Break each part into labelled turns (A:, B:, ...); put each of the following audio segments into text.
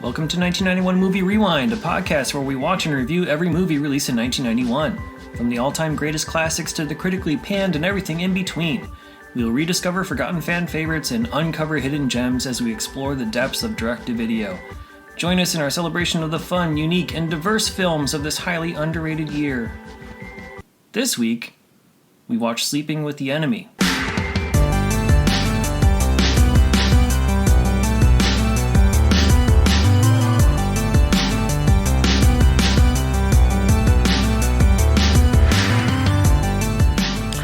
A: Welcome to 1991 Movie Rewind, a podcast where we watch and review every movie released in 1991. From the all-time greatest classics to the critically panned and everything in between. We will rediscover forgotten fan favorites and uncover hidden gems as we explore the depths of direct-to-video. Join us in our celebration of the fun, unique, and diverse films of this highly underrated year. This week, we watch Sleeping with the Enemy.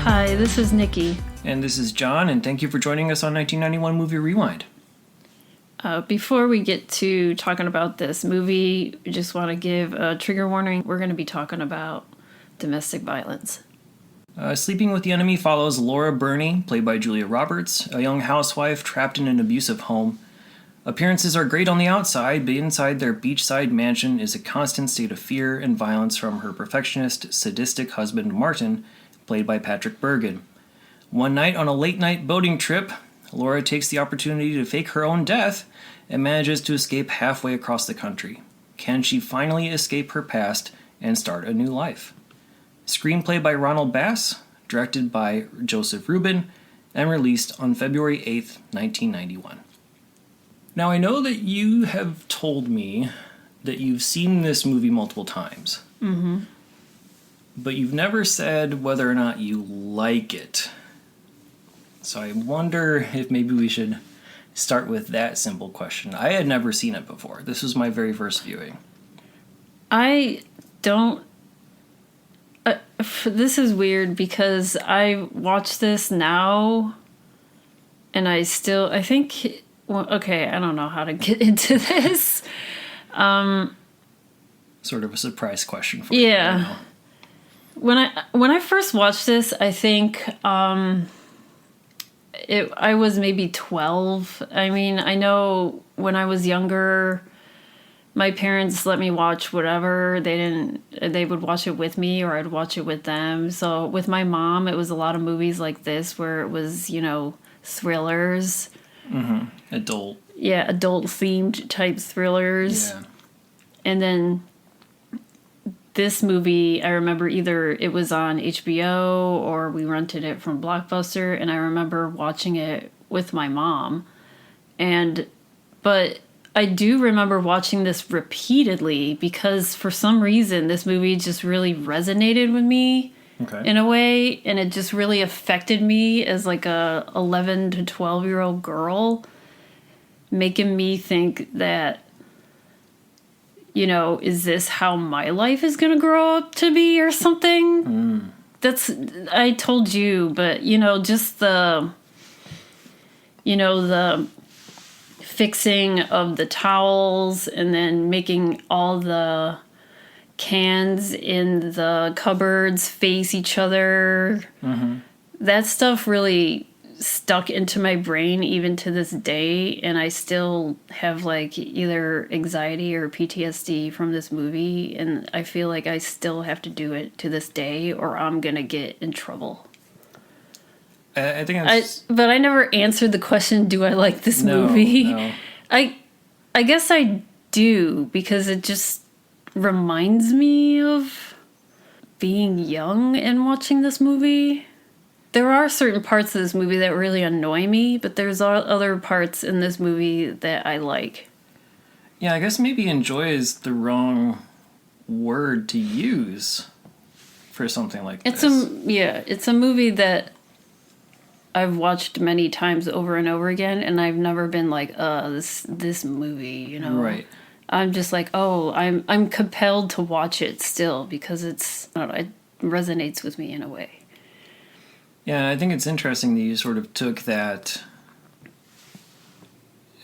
B: Hi, this is Nikki.
A: And this is Jon, and thank you for joining us on 1991 Movie Rewind.
B: Before we get to talking about this movie, we just want to give a trigger warning. We're going to be talking about domestic violence.
A: Sleeping with the Enemy follows Laura Burney, played by Julia Roberts, a young housewife trapped in an abusive home. Appearances are great on the outside, but inside their beachside mansion is a constant state of fear and violence from her perfectionist, sadistic husband Martin, played by Patrick Bergen. One night on a late-night boating trip, Laura takes the opportunity to fake her own death and manages to escape halfway across the country. Can she finally escape her past and start a new life? Screenplay by Ronald Bass, directed by Joseph Rubin, and released on February 8th, 1991. Now, I know that you have told me that you've seen this movie multiple times.
B: Mm-hmm.
A: But you've never said whether or not you like it. So I wonder if maybe we should start with that simple question. I had never seen it before. This was my very first viewing.
B: I don't... this is weird because I watch this now and I think... Well, okay, I don't know how to get into this.
A: Sort of a surprise question for you.
B: Yeah. When I first watched this, I think I was maybe 12. I mean, I know when I was younger, my parents let me watch whatever. They would watch it with me or I'd watch it with them. So with my mom, it was a lot of movies like this where it was, thrillers.
A: Mm-hmm. Adult.
B: Yeah, adult-themed type thrillers.
A: Yeah.
B: And then this movie, I remember either it was on HBO or we rented it from Blockbuster, and I remember watching it with my mom. But I do remember watching this repeatedly because for some reason this movie just really resonated with me in a way, and it just really affected me as like a 11 to 12-year-old girl, making me think that, is this how my life is going to grow up to be or something? I told you, but, just the fixing of the towels and then making all the cans in the cupboards face each other. Mm-hmm. That stuff really stuck into my brain even to this day, and I still have like either anxiety or PTSD from this movie, and I feel like I still have to do it to this day or I'm gonna get in trouble.
A: I think
B: but I never answered the question, do I like this movie?
A: No.
B: I guess I do, because it just reminds me of being young and watching this movie. There are certain parts of this movie that really annoy me, but there's other parts in this movie that I like.
A: Yeah, I guess maybe enjoy is the wrong word to use for something like this.
B: It's a movie that I've watched many times over and over again, and I've never been like, this movie,
A: Right.
B: I'm just like, I'm compelled to watch it still because it resonates with me in a way.
A: Yeah, and I think it's interesting that you sort of took that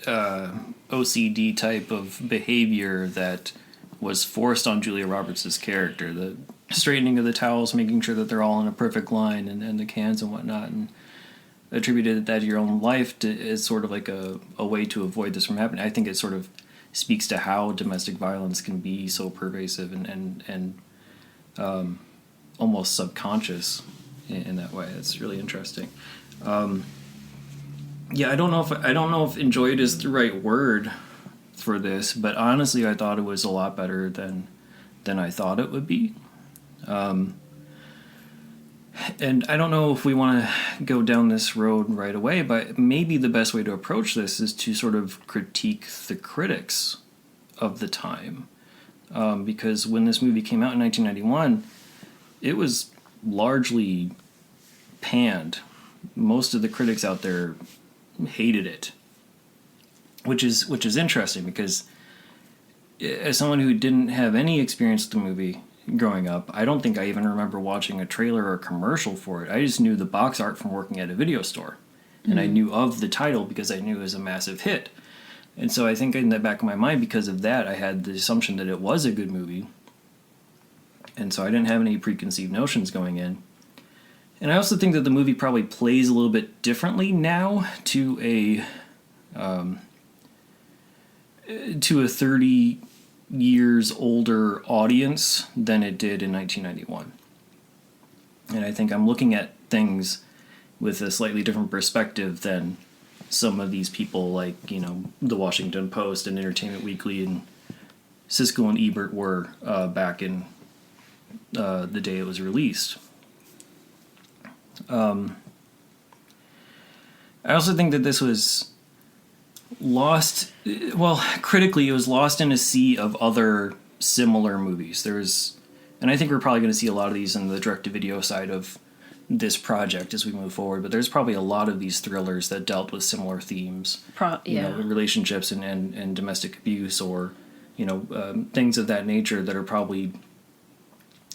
A: OCD type of behavior that was forced on Julia Roberts' character, the straightening of the towels, making sure that they're all in a perfect line, and the cans and whatnot, and attributed that to your own life as sort of like a way to avoid this from happening. I think it sort of speaks to how domestic violence can be so pervasive and almost subconscious in that way. It's really interesting. I don't know if enjoyed is the right word for this, but honestly, I thought it was a lot better than I thought it would be. And I don't know if we want to go down this road right away, but maybe the best way to approach this is to sort of critique the critics of the time. Because when this movie came out in 1991, it was largely panned. Most of the critics out there hated it, which is interesting because as someone who didn't have any experience with the movie growing up, I don't think I even remember watching a trailer or a commercial for it. I just knew the box art from working at a video store. And I knew of the title because I knew it was a massive hit. And so I think in the back of my mind, because of that, I had the assumption that it was a good movie. And so I didn't have any preconceived notions going in. And I also think that the movie probably plays a little bit differently now to a 30 years older audience than it did in 1991. And I think I'm looking at things with a slightly different perspective than some of these people like, the Washington Post and Entertainment Weekly and Siskel and Ebert were back in the day it was released. I also think that this was lost, critically it was lost in a sea of other similar movies. And I think we're probably going to see a lot of these in the direct-to-video side of this project as we move forward, but there's probably a lot of these thrillers that dealt with similar themes, relationships and domestic abuse, or things of that nature that are probably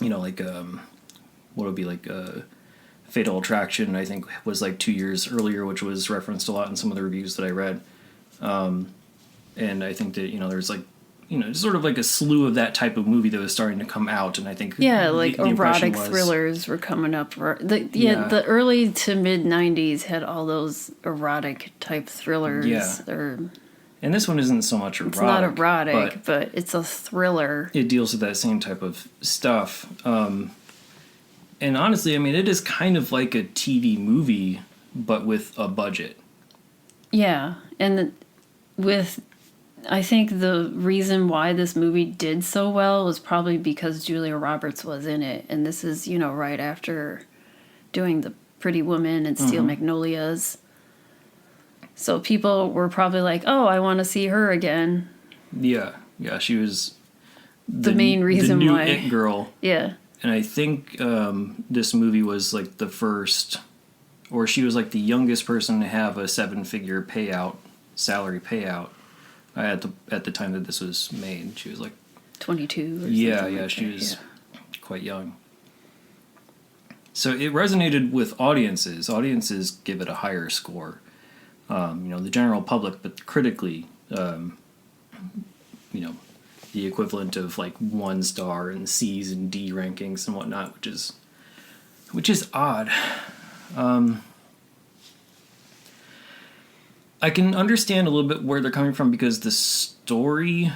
A: what would be like Fatal Attraction, I think was like 2 years earlier, which was referenced a lot in some of the reviews that I read, and I think that there's like sort of like a slew of that type of movie that was starting to come out, and I think
B: the erotic thrillers were coming up. The early to mid 90s had all those erotic type thrillers.
A: And this one isn't so much erotic.
B: It's not erotic, but it's a thriller.
A: It deals with that same type of stuff. And honestly, I mean, it is kind of like a TV movie, but with a budget. Yeah, and I think the reason why this movie did so well was probably because Julia Roberts was in it. And this is, right after doing The Pretty Woman and Steel Magnolias. So people were probably like, oh, I want to see her again. Yeah, she was the main reason why. The new It girl. Yeah. And I think this movie was like the first, or she was like the youngest person to have a 7-figure salary payout. At the time that this was made, she was like 22 or something. Yeah, she was quite young. So it resonated with audiences. Audiences give it a higher score. The general public, but critically, the equivalent of like 1 star in C's and D rankings and whatnot, which is odd. I can understand a little bit where they're coming from because the story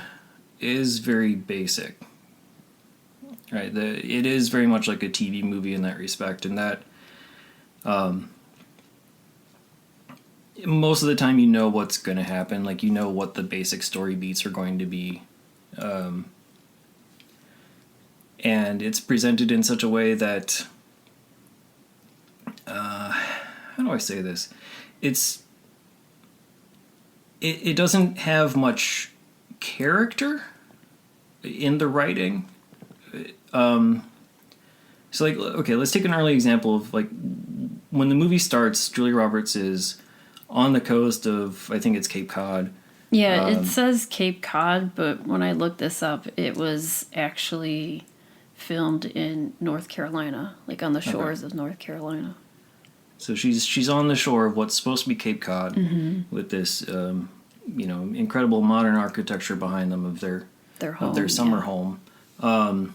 A: is very basic, right? It is very much like a TV movie in that respect, and that most of the time what's going to happen, like what the basic story beats are going to be, and it's presented in such a way that how do I say this? It doesn't have much character in the writing. So, like, okay, let's take an early example of, like, when the movie starts, Julia Roberts is on the coast of, I think it's Cape Cod. Yeah, it says Cape Cod, but when I looked this up, it was actually filmed in North Carolina, like on the shores of North Carolina. So she's on the shore of what's supposed to be Cape Cod with this, incredible modern architecture behind them of their summer home, and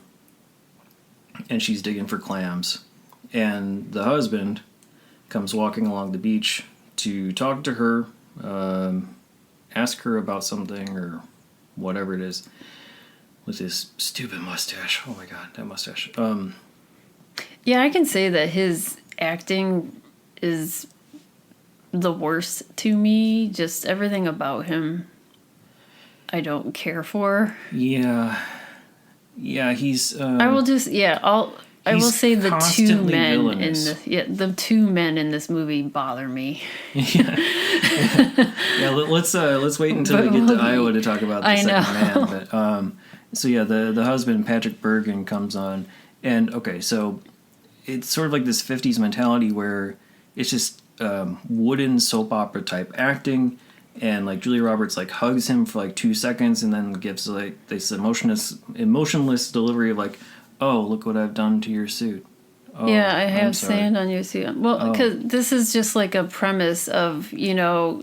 A: she's digging for clams, and the husband comes walking along the beach to talk to her, ask her about something or whatever it is, with his stupid mustache. Oh my god, that mustache. Yeah, I can say that his acting is the worst to me. Just everything about him.
B: I don't care for.
A: Yeah. Yeah, he's...
B: I will just, I will say the two
A: constantly
B: men
A: villainous.
B: the two men in this movie bother me.
A: Yeah. Yeah, let's wait until we get to Iowa to talk about the second man. But so yeah, the husband Patrick Bergen comes on, and okay, so it's sort of like this '50s mentality where it's just wooden soap opera type acting, and like Julia Roberts like hugs him for like 2 seconds, and then gives like this emotionless delivery of like, "Oh, look what I've done to your suit." Oh,
B: Yeah, I
A: I'm
B: have
A: sorry.
B: sand on your suit. Well, because this is just like a premise of,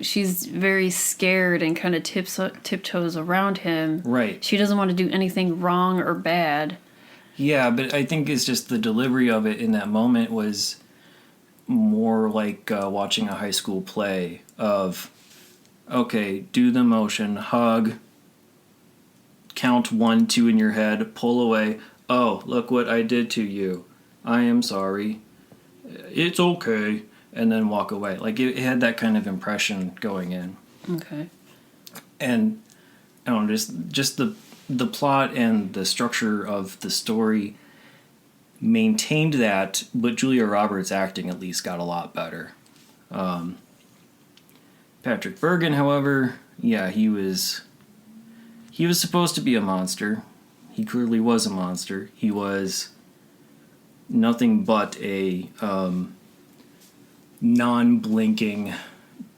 B: she's very scared and kind of tiptoes around him.
A: Right.
B: She doesn't want to do anything wrong or bad.
A: Yeah, but I think it's just the delivery of it in that moment was more like watching a high school play of, okay, do the motion, hug, count 1, 2 in your head, pull away. Oh, look what I did to you. I am sorry. It's okay. And then walk away. Like it had that kind of impression going in.
B: Okay.
A: And I don't know, just the plot and the structure of the story maintained that, but Julia Roberts' acting at least got a lot better. Patrick Bergen, however, yeah, he was supposed to be a monster. He clearly was a monster. He was nothing but a non-blinking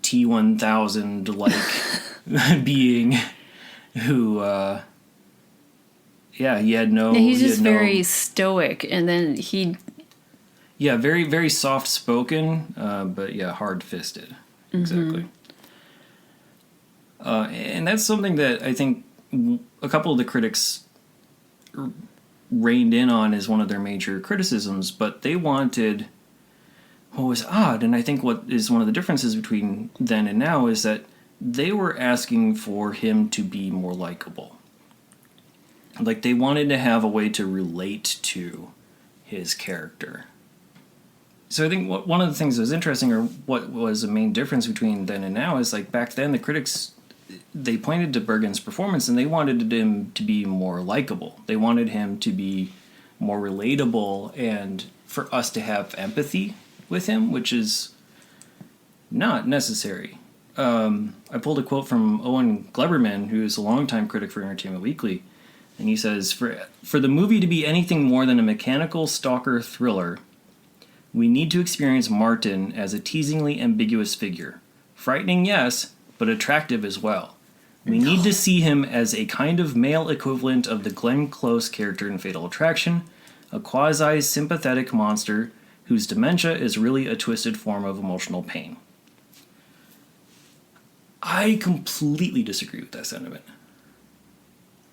A: T-1000 like being who he had no...
B: He's just very stoic, and then
A: Yeah, very, very soft-spoken, but yeah, hard-fisted. Mm-hmm. Exactly. And that's something that I think a couple of the critics reined in on as one of their major criticisms, but they wanted... What was odd, and I think what is one of the differences between then and now, is that they were asking for him to be more likable. Like, they wanted to have a way to relate to his character. So I think one of the things that was interesting, or what was a main difference between then and now, is like back then the critics, they pointed to Bergen's performance and they wanted him to be more likable. They wanted him to be more relatable and for us to have empathy with him, which is not necessary. I pulled a quote from Owen Gleberman, who is a longtime critic for Entertainment Weekly, and he says, for the movie to be anything more than a mechanical stalker thriller, we need to experience Martin as a teasingly ambiguous figure. Frightening, yes, but attractive as well. We need to see him as a kind of male equivalent of the Glenn Close character in Fatal Attraction, a quasi-sympathetic monster whose dementia is really a twisted form of emotional pain. I completely disagree with that sentiment.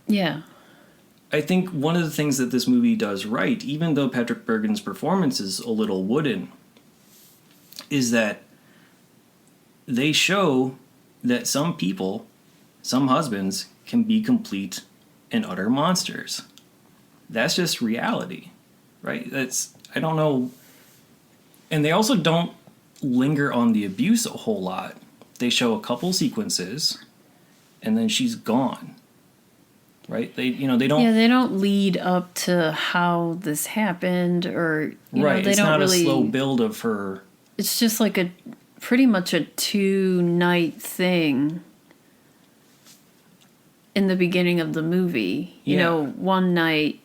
B: Yeah.
A: I think one of the things that this movie does right, even though Patrick Bergen's performance is a little wooden, is that they show that some people, some husbands, can be complete and utter monsters. That's just reality, right? I don't know. And they also don't linger on the abuse a whole lot. They show a couple sequences, and then she's gone. Right? They don't...
B: Yeah, they don't lead up to how this happened, or
A: right.
B: They
A: it's
B: don't
A: not
B: really...
A: a slow build of her.
B: It's just like pretty much a 2-night thing in the beginning of the movie. You know, one night,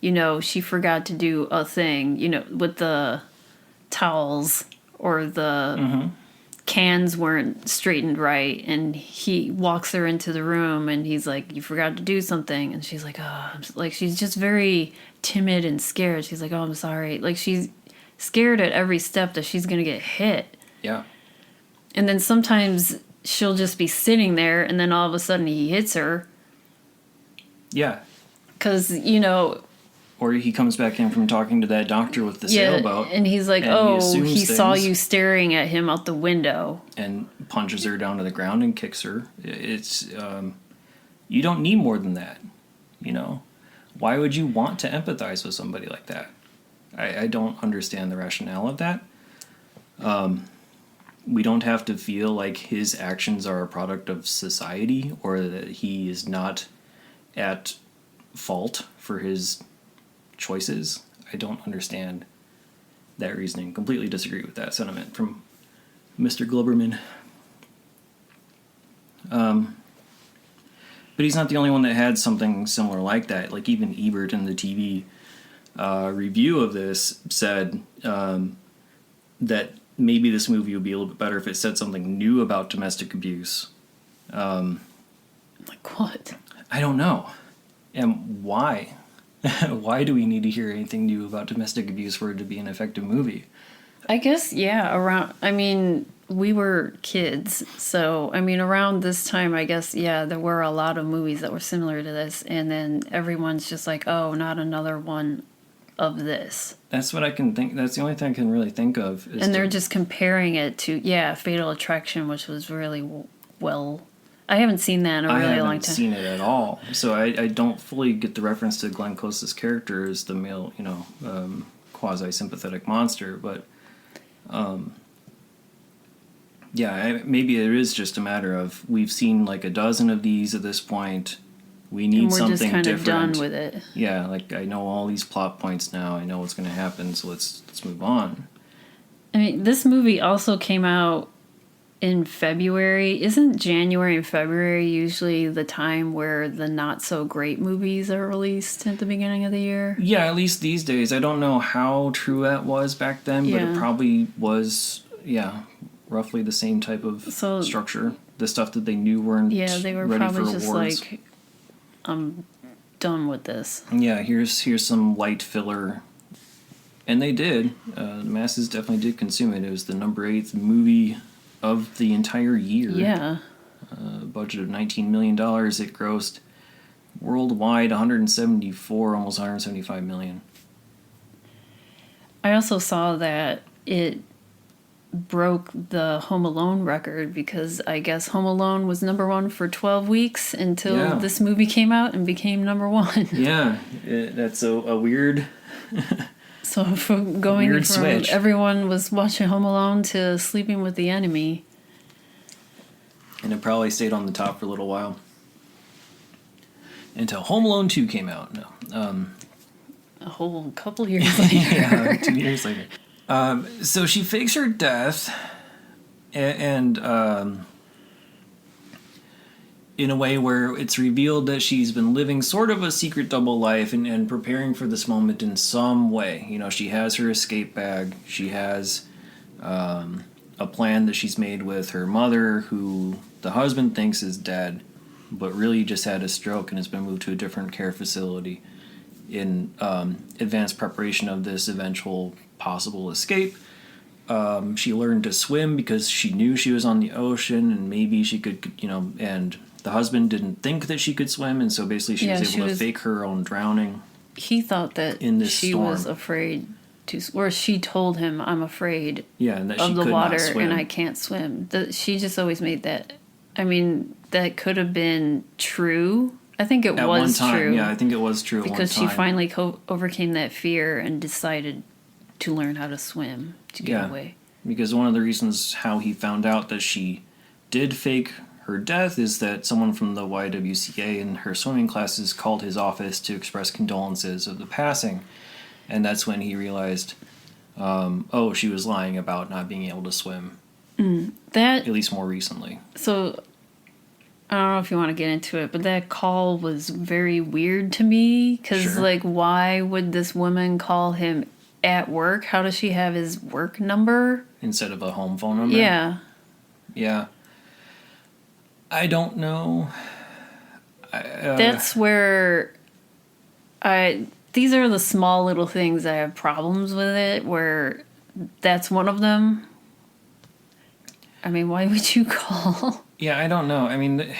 B: she forgot to do a thing, with the towels, or the cans weren't straightened right, and he walks her into the room and he's like, you forgot to do something, and she's like, oh, like, she's just very timid and scared. She's like, oh, I'm sorry. Like, she's scared at every step that she's gonna get hit.
A: Yeah.
B: And then sometimes she'll just be sitting there, and then all of a sudden he hits her.
A: Yeah.
B: Because,
A: or he comes back in from talking to that doctor with the sailboat.
B: And he's like,
A: and
B: he saw you staring at him out the window.
A: And punches her down to the ground and kicks her. It's, you don't need more than that, Why would you want to empathize with somebody like that? I don't understand the rationale of that. we don't have to feel like his actions are a product of society or that he is not at fault for his choices. I don't understand that reasoning. Completely disagree with that sentiment from Mr. Globerman. But he's not the only one that had something similar like that. Like, even Ebert in the TV review of this said that maybe this movie would be a little bit better if it said something new about domestic abuse.
B: Like what?
A: I don't know. And why? Why do we need to hear anything new about domestic abuse for it to be an effective movie?
B: I guess, yeah, we were kids, so, around this time, I guess, yeah, there were a lot of movies that were similar to this, and then everyone's just like, oh, not another one of this.
A: That's what I can think. That's the only thing I can really think of.
B: And they're just comparing it to, Fatal Attraction, which was really well... I haven't seen that in a really long time.
A: I haven't seen it at all, so I don't fully get the reference to Glenn Close's character as the male, quasi-sympathetic monster, but... maybe it is just a matter of we've seen like a dozen of these at this point. We need something different. We're just kind of
B: done with it.
A: Yeah, like I know all these plot points now. I know what's going to happen, so let's move on.
B: This movie also came out in February. Isn't January and February usually the time where the not so great movies are released at the beginning of the year?
A: Yeah, at least these days. I don't know how true that was back then, but it probably was. Yeah. Roughly the same type of structure. The stuff that they knew weren't
B: they were
A: ready
B: probably
A: for
B: just
A: awards.
B: like, I'm done with this.
A: Yeah, here's some light filler. And they did. The masses definitely did consume it. It was the number 8th movie of the entire year.
B: Yeah.
A: Budget of $19 million. It grossed worldwide 174, almost 175 million.
B: I also saw that it broke the Home Alone record because I guess Home Alone was number 1 for 12 weeks until this movie came out and became number 1.
A: Yeah, that's a weird...
B: So from going
A: weird
B: from
A: switch.
B: Everyone was watching Home Alone to Sleeping with the Enemy.
A: And it probably stayed on the top for a little while. Until Home Alone 2 came out. No.
B: A whole couple years later.
A: Yeah, 2 years later. So she fakes her death, and in a way where it's revealed that she's been living sort of a secret double life and preparing for this moment in some way. You know, she has her escape bag. She has a plan that she's made with her mother, who the husband thinks is dead, but really just had a stroke and has been moved to a different care facility in advanced preparation of this eventual possible escape. She learned to swim because she knew she was on the ocean and maybe she could, and the husband didn't think that she could swim, and so basically she was able to fake her own drowning.
B: He thought that she was afraid to, or she told him, I'm afraid
A: and that
B: of the water
A: swim.
B: and I can't swim. She just always made that. I mean, that could have been true. I think it was true.
A: Yeah, I think it was true
B: because she finally overcame that fear and decided to learn how to swim to get away.
A: Because one of the reasons how he found out that she did fake her death is that someone from the YWCA in her swimming classes called his office to express condolences of the passing. And that's when he realized, she was lying about not being able to swim. At least more recently.
B: So, I don't know if you want to get into it, but that call was very weird to me. Because, why would this woman call him at work? How does she have his work number? Instead of a home phone number? Yeah. Yeah. I don't know. That's where these are the small little things I have problems with it, where that's one of them. I mean, why would you call?
A: Yeah, I don't know. I mean,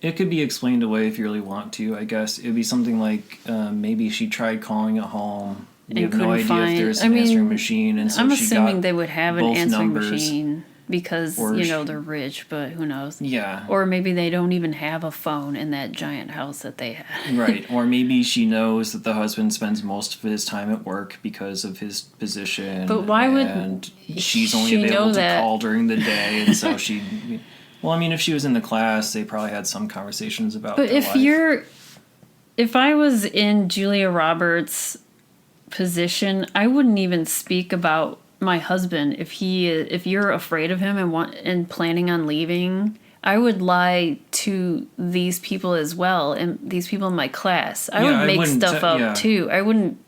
A: it could be explained away if you really want to, I guess. It would be something like maybe she tried calling at home. We have no idea if there's an answering machine, and so
B: I'm
A: she
B: assuming
A: got
B: they would have an answering machine. because,
A: Or
B: they're rich, but who knows?
A: Yeah.
B: Or maybe they don't even have a phone in that giant house that they had.
A: Right. Or maybe she knows that the husband spends most of his time at work because of his position.
B: But why
A: and she's only
B: she
A: available
B: know
A: to
B: that?
A: call during the day, and so she. Well, I mean, if she was in the class, they probably had some conversations about.
B: But
A: their life.
B: if I was in Julia Roberts' position, I wouldn't even speak about my husband. If you're afraid of him and planning on leaving, I would lie to these people as well, and these people in my class. I would make stuff up too. I wouldn't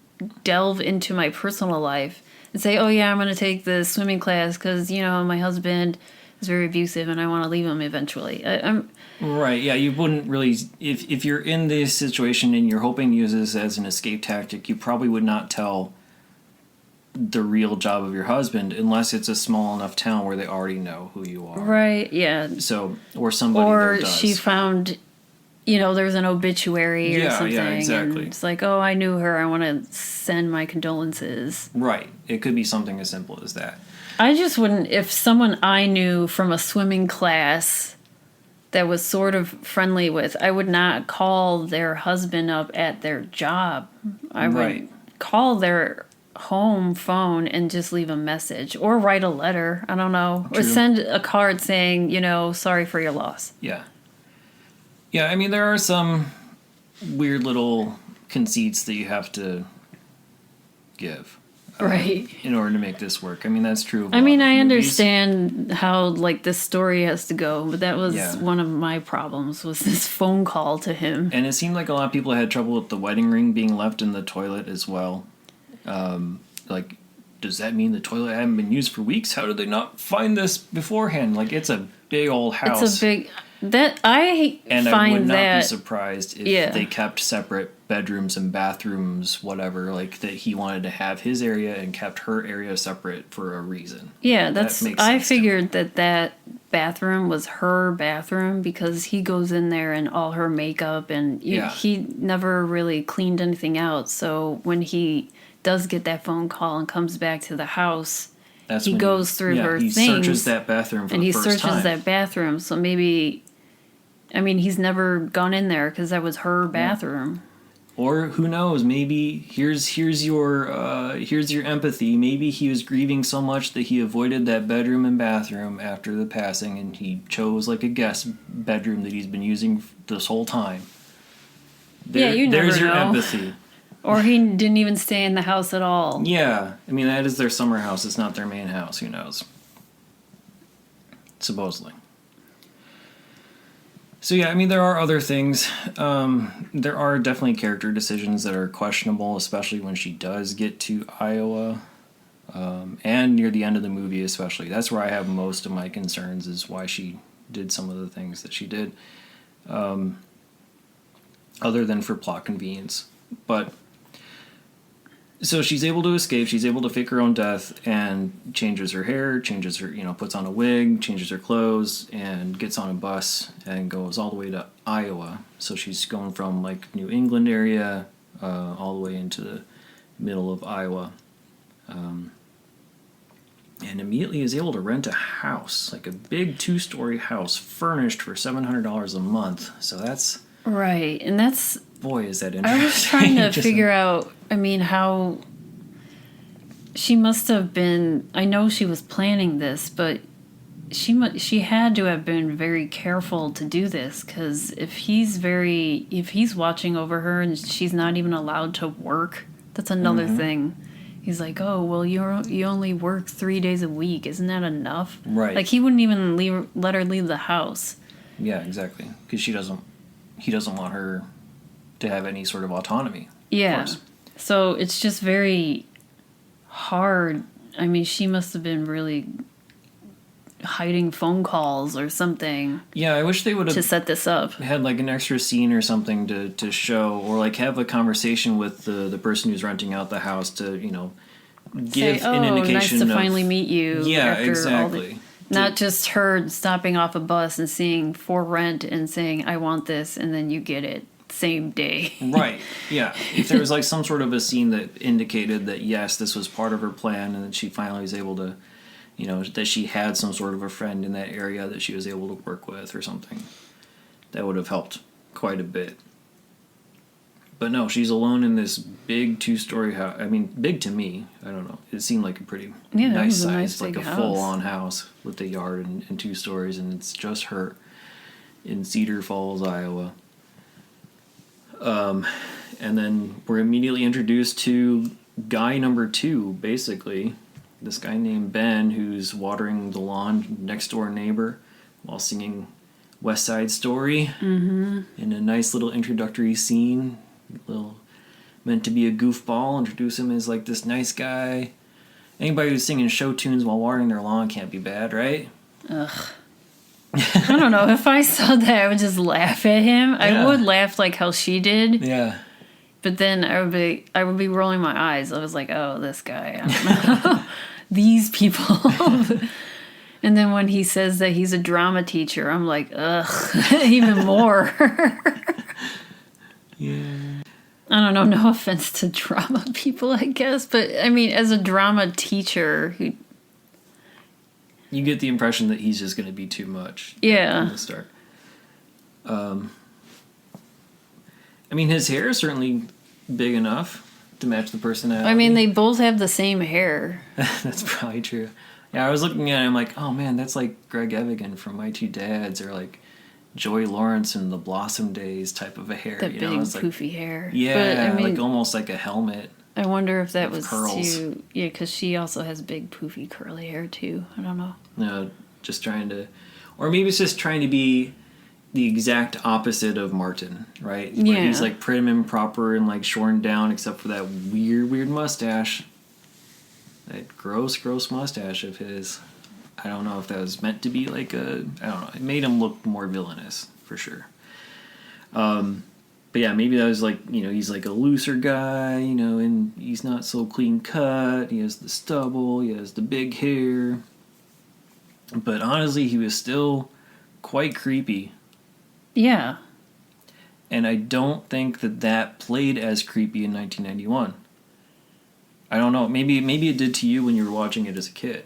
B: delve into my personal life and say, "Oh yeah, I'm going to take this swimming class because my husband is very abusive and I want to leave him eventually."
A: Right, yeah, you wouldn't really... If you're in this situation and you're hoping to use this as an escape tactic, you probably would not tell the real job of your husband unless it's a small enough town where they already know who you are.
B: Right, yeah.
A: So, or somebody there does.
B: She found, there's an obituary or something.
A: Yeah, exactly.
B: And it's like, oh, I knew her. I want to send my condolences.
A: Right. It could be something as simple as that.
B: I just wouldn't... If someone I knew from a swimming class that was sort of friendly with, I would not call their husband up at their job. I would call their home phone and just leave a message or write a letter. I don't know. True. Or send a card saying, sorry for your loss.
A: Yeah. Yeah, I mean, there are some weird little conceits that you have to give.
B: Right.
A: In order to make this work. I mean, that's true.
B: I mean, I understand how, this story has to go, but that was one of my problems, was this phone call to him.
A: And it seemed like a lot of people had trouble with the wedding ring being left in the toilet as well. Does that mean the toilet hadn't been used for weeks? How did they not find this beforehand? It's a big old house.
B: It's a big... I
A: would not be surprised if they kept separate bedrooms and bathrooms, whatever, that he wanted to have his area and kept her area separate for a reason.
B: Yeah, I figured that bathroom was her bathroom because he goes in there and all her makeup and he never really cleaned anything out. So when he does get that phone call and comes back to the house, he goes through her things. He
A: searches that bathroom for the first time.
B: And he searches that bathroom. So maybe... I mean, he's never gone in there because that was her bathroom.
A: Or who knows? Maybe here's your empathy. Maybe he was grieving so much that he avoided that bedroom and bathroom after the passing, and he chose a guest bedroom that he's been using this whole time.
B: You never
A: there's your
B: know.
A: Empathy.
B: Or he didn't even stay in the house at all.
A: Yeah, I mean that is their summer house. It's not their main house. Who knows? Supposedly. So yeah, I mean, there are other things. There are definitely character decisions that are questionable, especially when she does get to Iowa, and near the end of the movie especially. That's where I have most of my concerns, is why she did some of the things that she did, other than for plot convenience. But so she's able to escape, she's able to fake her own death, and changes her hair, changes her, puts on a wig, changes her clothes, and gets on a bus and goes all the way to Iowa. So she's going from New England area all the way into the middle of Iowa. And immediately is able to rent a house, a big 2-story house, furnished for $700 a month. So that's...
B: Right, and that's...
A: Boy, is that interesting.
B: I was trying to figure out, how she must have been... I know she was planning this, but she had to have been very careful to do this, because if he's watching over her and she's not even allowed to work, that's another thing. He's like, oh, well, you only work 3 days a week. Isn't that enough?
A: Right.
B: He wouldn't even let her leave the house.
A: Yeah, exactly. Because he doesn't want her to have any sort of autonomy.
B: Yeah. So it's just very hard. I mean, she must have been really hiding phone calls or something.
A: Yeah, I wish they would have
B: to set this up.
A: Had an extra scene or something to show, or have a conversation with the person who's renting out the house to give an indication.
B: Nice to finally meet you.
A: Yeah,
B: after
A: exactly.
B: Not just her stopping off a bus and seeing for rent and saying, I want this, and then you get it same day.
A: Right, yeah. If there was some sort of a scene that indicated that, yes, this was part of her plan, and that she finally was able to, you know, that she had some sort of a friend in that area that she was able to work with or something. That would have helped quite a bit. But no, she's alone in this big 2-story house. I mean, big to me. I don't know. It seemed like a pretty nice size, like a full-on house with a yard and 2 stories, and it's just her in Cedar Falls, Iowa. And then we're immediately introduced to guy number 2, basically. This guy named Ben, who's watering the lawn, next door neighbor, while singing West Side Story in a nice little introductory scene. Meant to be a goofball, introduce him as like this nice guy. Anybody who's singing show tunes while watering their lawn can't be bad, right?
B: Ugh. I don't know. If I saw that, I would just laugh at him. I would laugh like how she did.
A: Yeah.
B: But then I would be rolling my eyes. I was like, oh, this guy. I don't know. These people. And then when he says that he's a drama teacher, I'm like, ugh, even more.
A: Yeah.
B: I don't know, no offense to drama people, I guess. But, I mean, as a drama teacher,
A: you get the impression that he's just going to be too much.
B: Yeah.
A: From the start. I mean, his hair is certainly big enough to match the personality.
B: I mean, they both have the same hair.
A: That's probably true. Yeah, I was looking at him like, oh man, that's like Greg Evigan from My Two Dads, or like Joey Lawrence in the Blossom Days type of a hair.
B: That
A: you
B: big,
A: know? It's
B: poofy
A: like,
B: hair.
A: Yeah,
B: but, I mean,
A: like almost like a helmet.
B: I wonder if that was
A: curls.
B: too... Yeah, because she also has big, poofy, curly hair, too. I don't know.
A: No, just trying to... Or maybe it's just trying to be the exact opposite of Martin, right? Where
B: Yeah.
A: he's like prim and proper and like shorn down, except for that weird mustache. That gross mustache of his. I don't know if that was meant to be like a... I don't know. It made him look more villainous, for sure. But yeah, maybe that was like, you know, he's like a looser guy, you know, and he's not so clean cut. He has the stubble, he has the big hair. But honestly, he was still quite creepy.
B: Yeah.
A: And I don't think that played as creepy in 1991. I don't know. Maybe it did to you when you were watching it as a kid.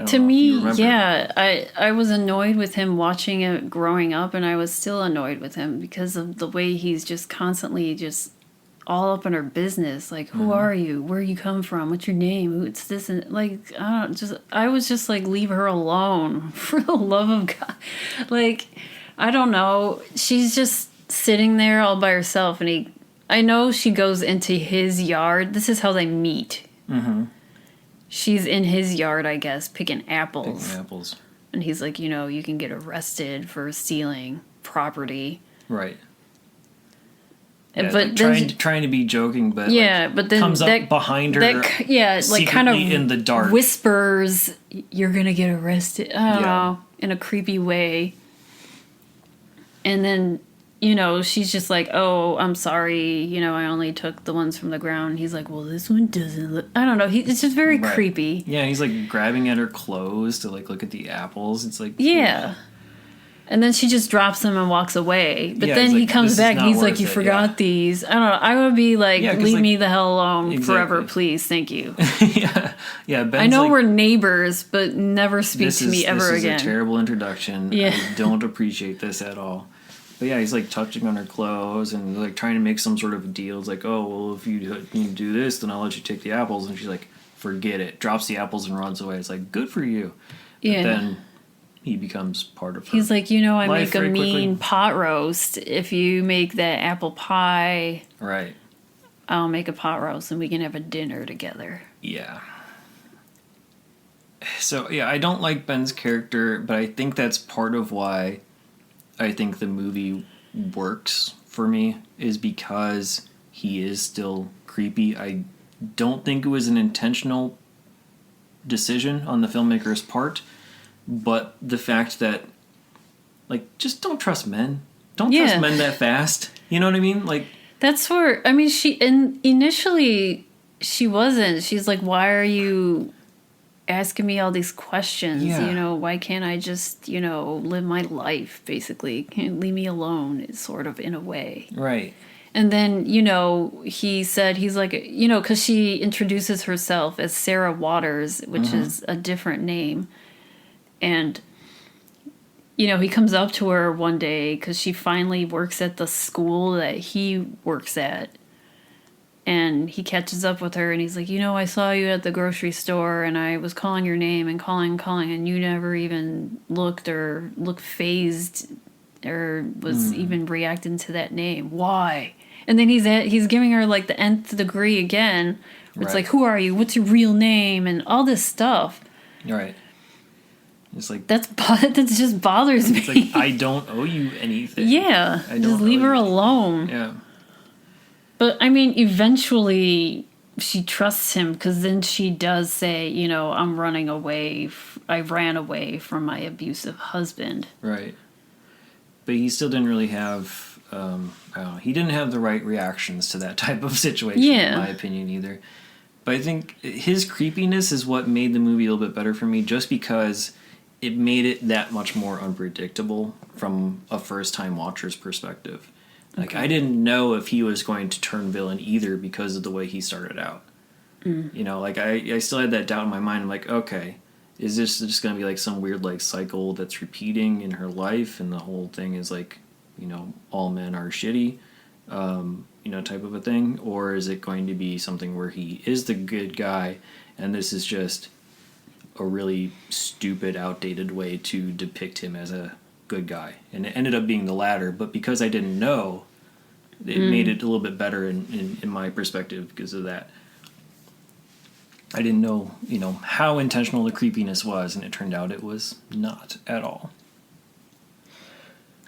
B: To me, yeah, I was annoyed with him watching it growing up, and I was still annoyed with him because of the way he's just constantly just all up in her business. Like, who are you? Where you come from? What's your name? Who's this? And like, I was just like, leave her alone for the love of God. Like, I don't know. She's just sitting there all by herself, and I know she goes into his yard. This is how they meet. Mm-hmm. She's in his yard, I guess, picking apples. And he's like, you know, you can get arrested for stealing property.
A: Right. Yeah,
B: but
A: like
B: then
A: trying to be joking, but
B: yeah,
A: like,
B: but then
A: comes up behind her.
B: Like kind of
A: in the dark,
B: whispers, "You're gonna get arrested." I don't know, in a creepy way. And then, you know, she's just like, "Oh, I'm sorry. You know, I only took the ones from the ground." And he's like, "Well, this one doesn't look." I don't know. It's just very creepy.
A: Yeah, he's like grabbing at her clothes to like look at the apples. It's like
B: yeah. And then she just drops them and walks away. But then he comes back and he's like, you forgot these. I don't know. I would be like, leave me the hell alone forever, please. Thank you.
A: Yeah. Ben's
B: I know we're neighbors, but never speak to me ever again.
A: This is a terrible introduction. Yeah. I don't appreciate this at all. But yeah, he's like touching on her clothes and like trying to make some sort of deal. It's like, oh, well, if you do this, then I'll let you take the apples. And she's like, forget it. Drops the apples and runs away. It's like, good for you.
B: Yeah.
A: But then he becomes part of her.
B: He's like, you know, I make a mean pot roast. If you make that apple pie,
A: right,
B: I'll make a pot roast and we can have a dinner together.
A: Yeah. So, yeah, I don't like Ben's character, but I think that's part of why I think the movie works for me, is because he is still creepy. I don't think it was an intentional decision on the filmmaker's part. But the fact that, like, just don't trust men. Don't trust men that fast. You know what I mean? Like,
B: that's where, I mean, initially she wasn't. She's like, why are you asking me all these questions?
A: Yeah.
B: You know, why can't I just, you know, live my life, basically? Can't leave me alone, sort of, in a way.
A: Right.
B: And then, you know, he said, he's like, you know, because she introduces herself as Sarah Waters, which is a different name. And, you know, he comes up to her one day because she finally works at the school that he works at. And he catches up with her and he's like, you know, I saw you at the grocery store and I was calling your name and calling, and you never even looked phased or was even reacting to that name. Why? And then he's giving her like the nth degree again. It's like, who are you? What's your real name? And all this stuff.
A: Right. It's like
B: that just bothers me.
A: It's like, I don't owe you anything.
B: Yeah, just leave her alone.
A: Yeah.
B: But I mean, eventually she trusts him because then she does say, you know, I'm running away. I ran away from my abusive husband.
A: Right. But he still didn't really have. I don't know, he didn't have the right reactions to that type of situation, in my opinion, either. But I think his creepiness is what made the movie a little bit better for me, just because it made it that much more unpredictable from a first-time watcher's perspective. Like, I didn't know if he was going to turn villain either because of the way he started out. You know, like, I still had that doubt in my mind. I'm like, okay, is this just going to be like some weird, like, cycle that's repeating in her life, and the whole thing is like, you know, all men are shitty, you know, type of a thing? Or is it going to be something where he is the good guy, and this is just a really stupid, outdated way to depict him as a good guy? And it ended up being the latter, but because I didn't know, it made it a little bit better in my perspective because of that. I didn't know, you know, how intentional the creepiness was, and it turned out it was not at all.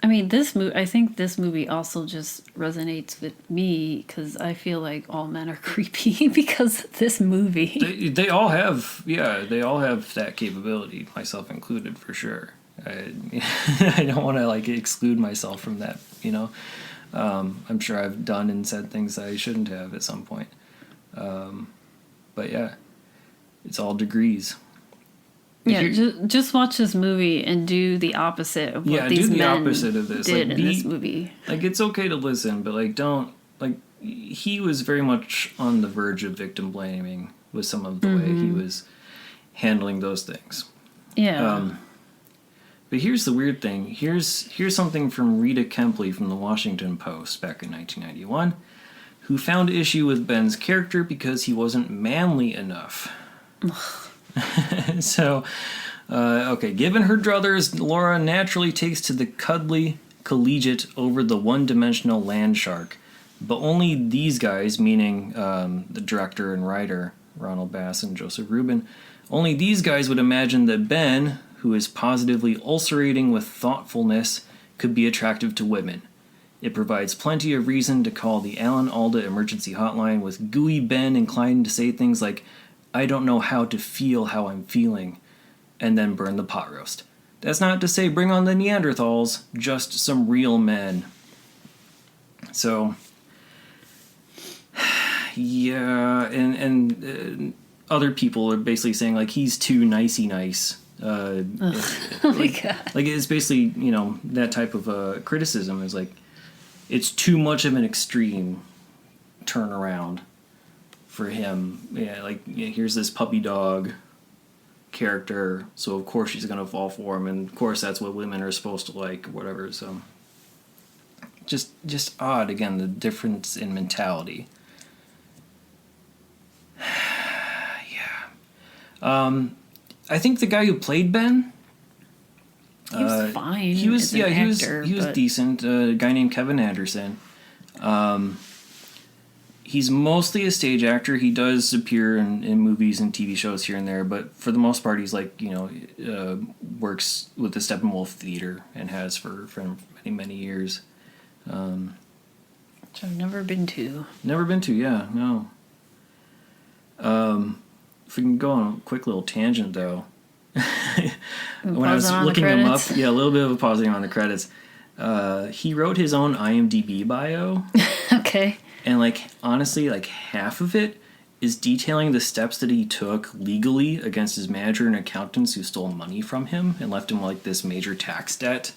B: I mean, I think this movie also just resonates with me because I feel like all men are creepy because of this movie.
A: They all have, they all have that capability, myself included, for sure. I don't want to, like, exclude myself from that, you know. I'm sure I've done and said things I shouldn't have at some point. But yeah, it's all degrees.
B: Yeah, just watch this movie and do the opposite of what these men
A: opposite of this.
B: did
A: like,
B: in this movie.
A: Like, it's okay to listen, but, like, don't... Like, he was very much on the verge of victim blaming with some of the way he was handling those things.
B: Yeah.
A: But here's the weird thing. Here's something from Rita Kempley from the Washington Post back in 1991, who found issue with Ben's character because he wasn't manly enough. So, given her druthers, Laura naturally takes to the cuddly collegiate over the one-dimensional land shark. But only these guys, meaning the director and writer, Ronald Bass and Joseph Rubin, only these guys would imagine that Ben, who is positively ulcerating with thoughtfulness, could be attractive to women. It provides plenty of reason to call the Alan Alda emergency hotline with gooey Ben inclined to say things like, I don't know how to feel how I'm feeling, and then burn the pot roast. That's not to say bring on the Neanderthals, just some real men. So, yeah, and other people are basically saying, like, he's too nicey nice.
B: Oh my God.
A: Like, it's basically, you know, that type of criticism is like, it's too much of an extreme turnaround for him. Yeah, like, here's this puppy dog character, so of course she's gonna fall for him, and of course that's what women are supposed to like, or whatever. So just odd, again, the difference in mentality. I think the guy who played Ben,
B: he was fine.
A: He was he was
B: but...
A: decent. A guy named Kevin Anderson. He's mostly a stage actor. He does appear in movies and TV shows here and there, but for the most part, he's like, you know, works with the Steppenwolf Theater and has for many, many years.
B: Which I've never been to.
A: Never been to, yeah, no. If we can go on a quick little tangent, though. When I was looking him up, a little bit of a pausing on the credits. He wrote his own IMDb bio.
B: Okay.
A: And, like, honestly, like, half of it is detailing the steps that he took legally against his manager and accountants who stole money from him and left him, like, this major tax debt.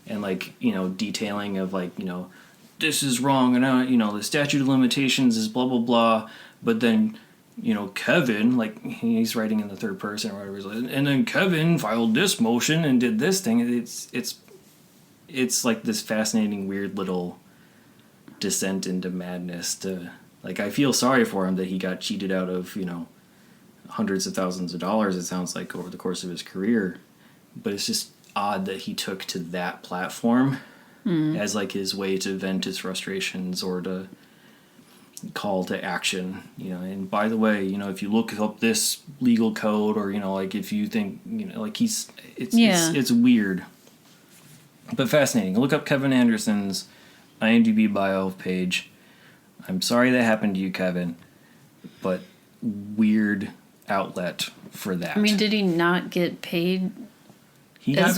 A: And, like, you know, detailing of, like, you know, this is wrong, and the statute of limitations is blah blah blah. But then, Kevin, like, he's writing in the third person or whatever, he's like, and then Kevin filed this motion and did this thing. It's like this fascinating, weird little descent into madness. I feel sorry for him that he got cheated out of, hundreds of thousands of dollars, it sounds like, over the course of his career. But it's just odd that he took to that platform as, like, his way to vent his frustrations or to call to action, And by the way, if you look up this legal code, or, like, if you think, like, it's weird. But fascinating. Look up Kevin Anderson's IMDb bio page. I'm sorry that happened to you, Kevin, but weird outlet for that.
B: I mean, did he not get paid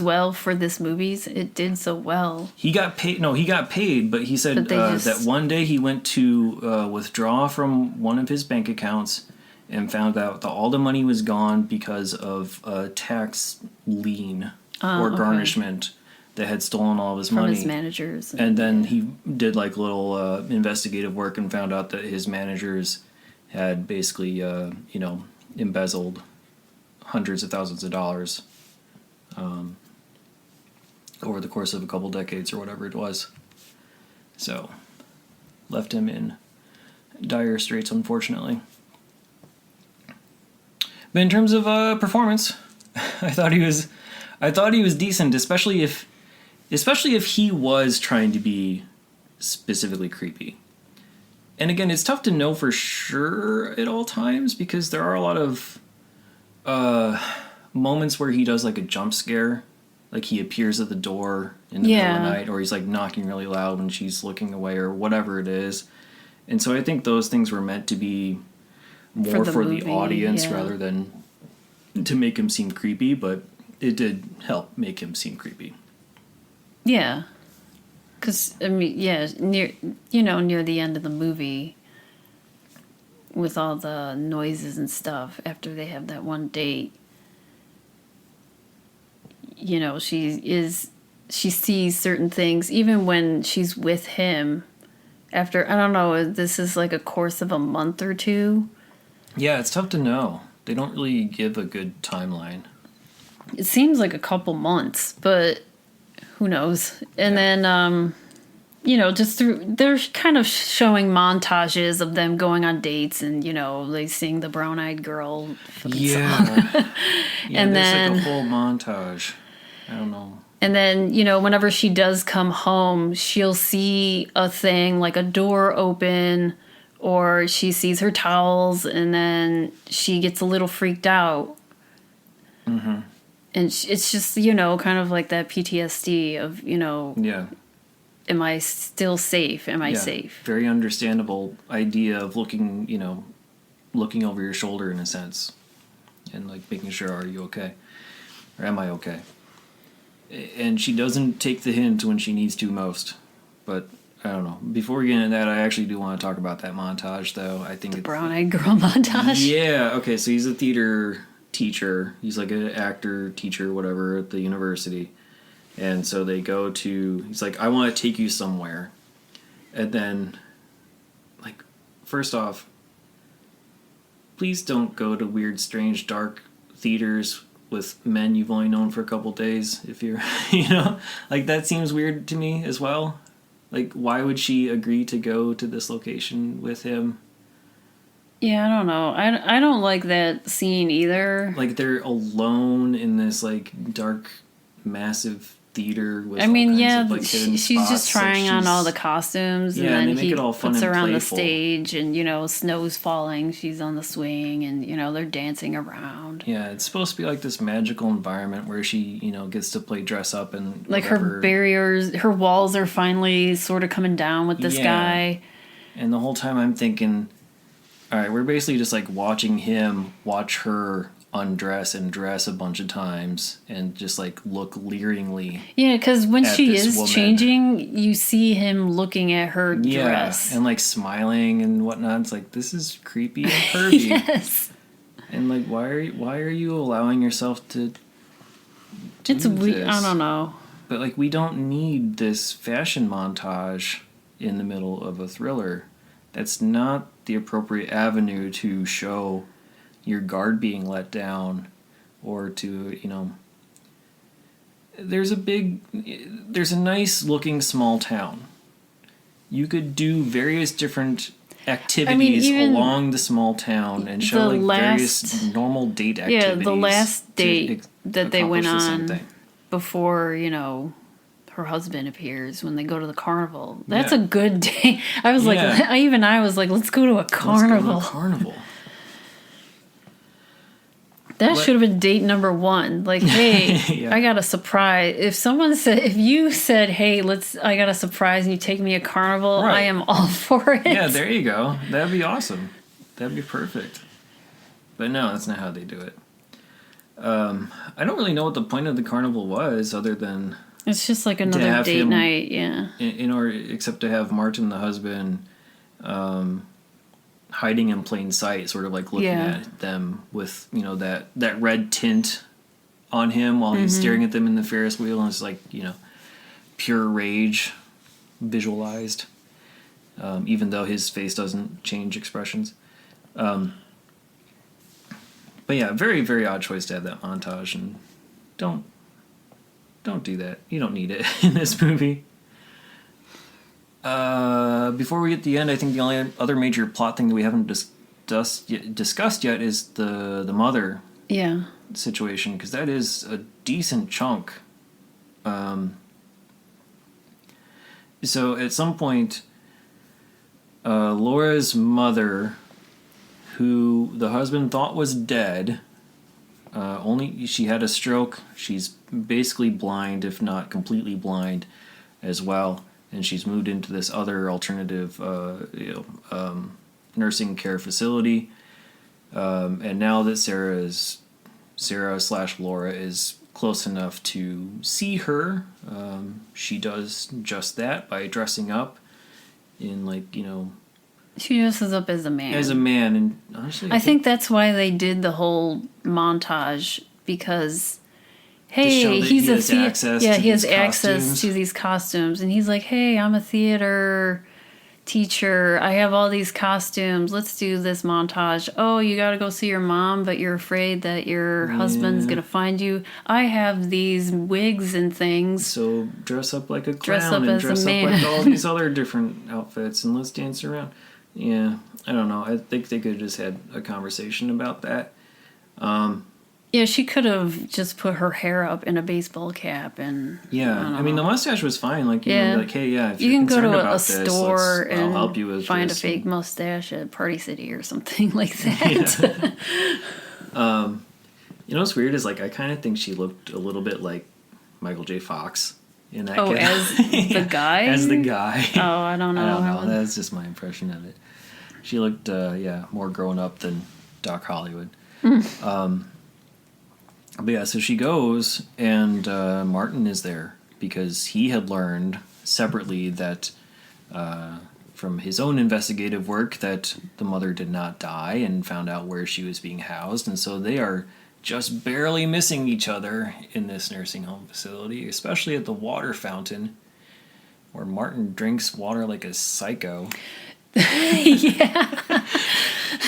B: well for this movies? It did so well.
A: He got paid. No, he got paid, but he said that one day he went to withdraw from one of his bank accounts and found out that all the money was gone because of a tax lien or garnishment that had stolen all of his money.
B: From his managers.
A: And then he did, like, little investigative work and found out that his managers had basically, embezzled hundreds of thousands of dollars over the course of a couple decades or whatever it was. So, left him in dire straits, unfortunately. But in terms of performance, I thought he was decent, especially if he was trying to be specifically creepy. And again, it's tough to know for sure at all times, because there are a lot of moments where he does, like, a jump scare. Like, he appears at the door in the middle of the night, or he's, like, knocking really loud when she's looking away, or whatever it is. And so I think those things were meant to be more for the audience rather than to make him seem creepy, but it did help make him seem creepy.
B: Yeah. Because, I mean, near the end of the movie, with all the noises and stuff, after they have that one date, she sees certain things, even when she's with him, after, I don't know, this is like a course of a month or two.
A: Yeah, it's tough to know. They don't really give a good timeline.
B: It seems like a couple months, but who knows? And then, they're kind of showing montages of them going on dates and, they sing the Brown-Eyed Girl song.
A: And then, like, a whole montage. I don't know.
B: And then, whenever she does come home, she'll see a thing, like a door open, or she sees her towels, and then she gets a little freaked out. Mm-hmm. And it's just, kind of like that PTSD of, am I still safe? Am I safe?
A: Very understandable idea of looking over your shoulder in a sense. And, like, making sure, are you okay? Or am I okay? And she doesn't take the hint when she needs to most. But, I don't know. Before we get into that, I actually do want to talk about that montage, though. I think
B: the Brown-Eyed Girl montage?
A: Yeah, okay, so he's a theater teacher. He's like an actor, teacher, whatever, at the university. And so they go to, he's like, I want to take you somewhere. And then, like, first off, please don't go to weird, strange, dark theaters with men you've only known for a couple days. If you're, like, that seems weird to me as well. Like, why would she agree to go to this location with him?
B: Yeah, I don't know. I don't like that scene either.
A: Like, they're alone in this, like, dark, massive theater with
B: she's just trying on all the costumes, and then he puts her on the stage, and snow's falling, she's on the swing, and they're dancing around.
A: Yeah, it's supposed to be like this magical environment where she gets to play dress up, and
B: like her barriers, her walls are finally sort of coming down with this guy.
A: And the whole time I'm thinking, all right, we're basically just, like, watching him watch her undress and dress a bunch of times and just, like, look leeringly.
B: Yeah, because when she is changing, you see him looking at her dress.
A: And, like, smiling and whatnot. It's like, this is creepy and pervy.
B: Yes.
A: And, like, why are you allowing yourself to do
B: It's weird.
A: this?
B: I don't know.
A: But, like, we don't need this fashion montage in the middle of a thriller. That's not the appropriate avenue to show your guard being let down, or to, there's a nice looking small town. You could do various different activities along the small town and show various normal date activities.
B: Yeah, the last date that they went on before, her husband appears, when they go to the carnival. That's a good day. I was I was like, let's go to a carnival.
A: Let's go to a carnival.
B: That should have been date number 1. Like, hey, I got a surprise. If you said, hey, I got a surprise and you take me a carnival, I am all for it.
A: Yeah, there you go. That'd be awesome. That'd be perfect. But no, that's not how they do it. I don't really know what the point of the carnival was, other than
B: it's just like another date night, yeah.
A: Except to have Martin, the husband, hiding in plain sight, sort of like looking at them with, that red tint on him while he's staring at them in the Ferris wheel, and it's like, pure rage visualized, even though his face doesn't change expressions. But yeah, very, very odd choice to have that montage, and don't do that. You don't need it in this movie. Before we get to the end, I think the only other major plot thing that we haven't discussed yet is the mother situation, because that is a decent chunk. So at some point, Laura's mother, who the husband thought was dead, she had a stroke. She's basically blind, if not completely blind, as well. And she's moved into this other alternative, nursing care facility. And now that Sarah/Laura is close enough to see her, she does just that by dressing up in,
B: she dresses up as a man.
A: And honestly,
B: I think that's why they did the whole montage, because hey, he has access to these costumes, and he's like, hey, I'm a theater teacher, I have all these costumes, let's do this montage. Oh, you gotta go see your mom, but you're afraid that your husband's gonna find you. I have these wigs and things, so
A: dress up like a clown and dress up like all these other different outfits, and let's dance around. I don't know, I think they could have just had a conversation about that.
B: Yeah, she could have just put her hair up in a baseball cap, and
A: I mean, the mustache was fine. Like, like, hey, if
B: you can go to a store
A: and I'll help you with
B: find a fake mustache at Party City or something like that.
A: What's weird is, like, I kind of think she looked a little bit like Michael J. Fox in that.
B: As the guy.
A: As the guy.
B: Oh, I don't know.
A: I don't know. That's just my impression of it. She looked, more grown up than Doc Hollywood. But yeah, so she goes, and Martin is there because he had learned separately that from his own investigative work that the mother did not die, and found out where she was being housed. And so they are just barely missing each other in this nursing home facility, especially at the water fountain, where Martin drinks water like a psycho.
B: Yeah.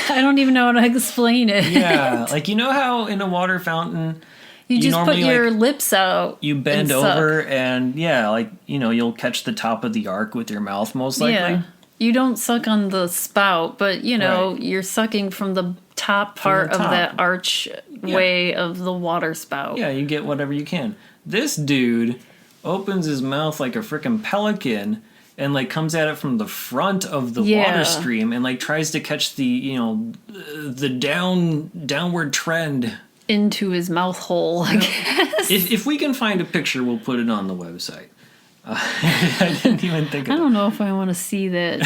B: I don't even know how to explain it.
A: Yeah, like, how in a water fountain
B: you just put your lips out,
A: you bend over, and you'll catch the top of the arc with your mouth, most likely. Yeah.
B: You don't suck on the spout, but you're sucking from the top part of that archway of the water spout.
A: Yeah, you get whatever you can. This dude opens his mouth like a frickin' pelican, and comes at it from the front of the water stream, and tries to catch the the downward trend
B: into his mouth hole, I guess.
A: If we can find a picture, we'll put it on the website. I didn't even think of it.
B: I don't know if I want to see that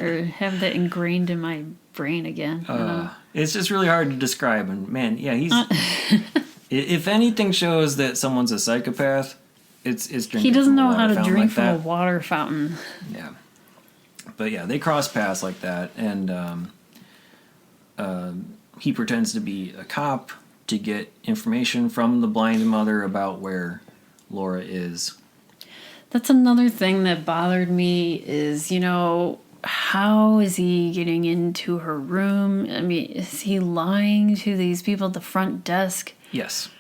B: or have that ingrained in my brain again.
A: It's just really hard to describe, and man, he's if anything shows that someone's a psychopath, it's drinking.
B: He doesn't know how to drink from a water fountain.
A: Yeah, but they cross paths like that, and he pretends to be a cop to get information from the blind mother about where Laura is.
B: That's another thing that bothered me is, how is he getting into her room? I mean, is he lying to these people at the front desk?
A: Yes.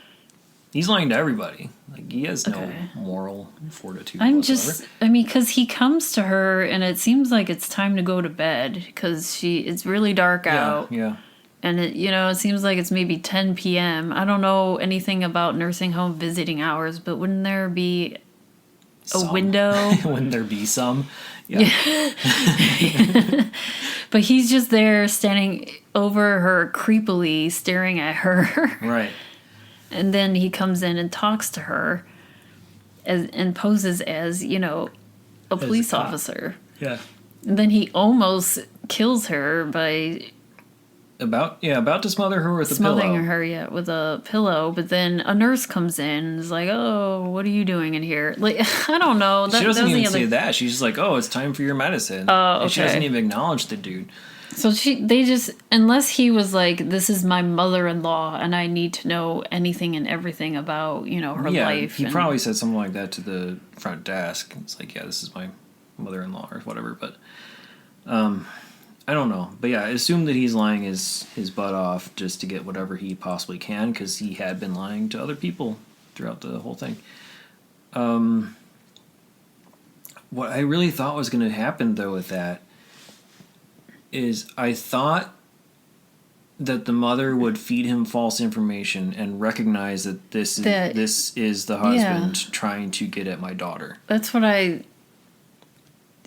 A: He's lying to everybody. Like, he has no moral fortitude
B: whatsoever. Because he comes to her and it seems like it's time to go to bed because it's really dark out.
A: Yeah.
B: And it seems like it's maybe 10 p.m. I don't know anything about nursing home visiting hours, but wouldn't there be a window?
A: Wouldn't there be some? Yeah.
B: But he's just there standing over her creepily, staring at her.
A: Right.
B: And then he comes in and talks to her and poses as, a police officer.
A: Yeah.
B: And then he almost kills her by...
A: About to smother her with a pillow.
B: Smothering her, with a pillow. But then a nurse comes in and is like, oh, what are you doing in here? Like, I don't know.
A: She doesn't even say that. She's just like, oh, it's time for your medicine.
B: Oh, okay.
A: And she doesn't even acknowledge the dude.
B: So they just, unless he was like, this is my mother-in-law and I need to know anything and everything about, her life.
A: He probably said something like that to the front desk. It's like, yeah, this is my mother-in-law or whatever. But I don't know. But yeah, I assume that he's lying his butt off just to get whatever he possibly can because he had been lying to other people throughout the whole thing. What I really thought was going to happen, though, with that is I thought that the mother would feed him false information and recognize that this is the husband trying to get at my daughter. That's what
B: I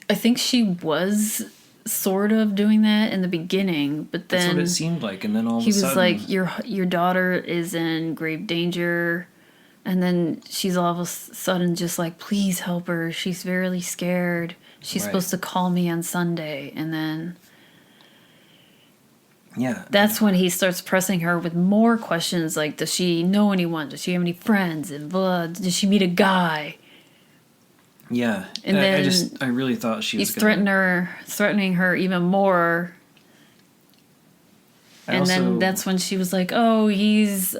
B: think she was sort of doing that in the beginning, but then
A: that's what it seemed like, and then all of a sudden
B: he was like, your daughter is in grave danger, and then she's all of a sudden just like, please help her, she's very scared, she's supposed to call me on Sunday. And then that's when he starts pressing her with more questions like, does she know anyone, does she have any friends, and blah, does she meet a guy?
A: Yeah,
B: and then
A: I really thought she was
B: threatening her even more. Then that's when she was like, "Oh, he's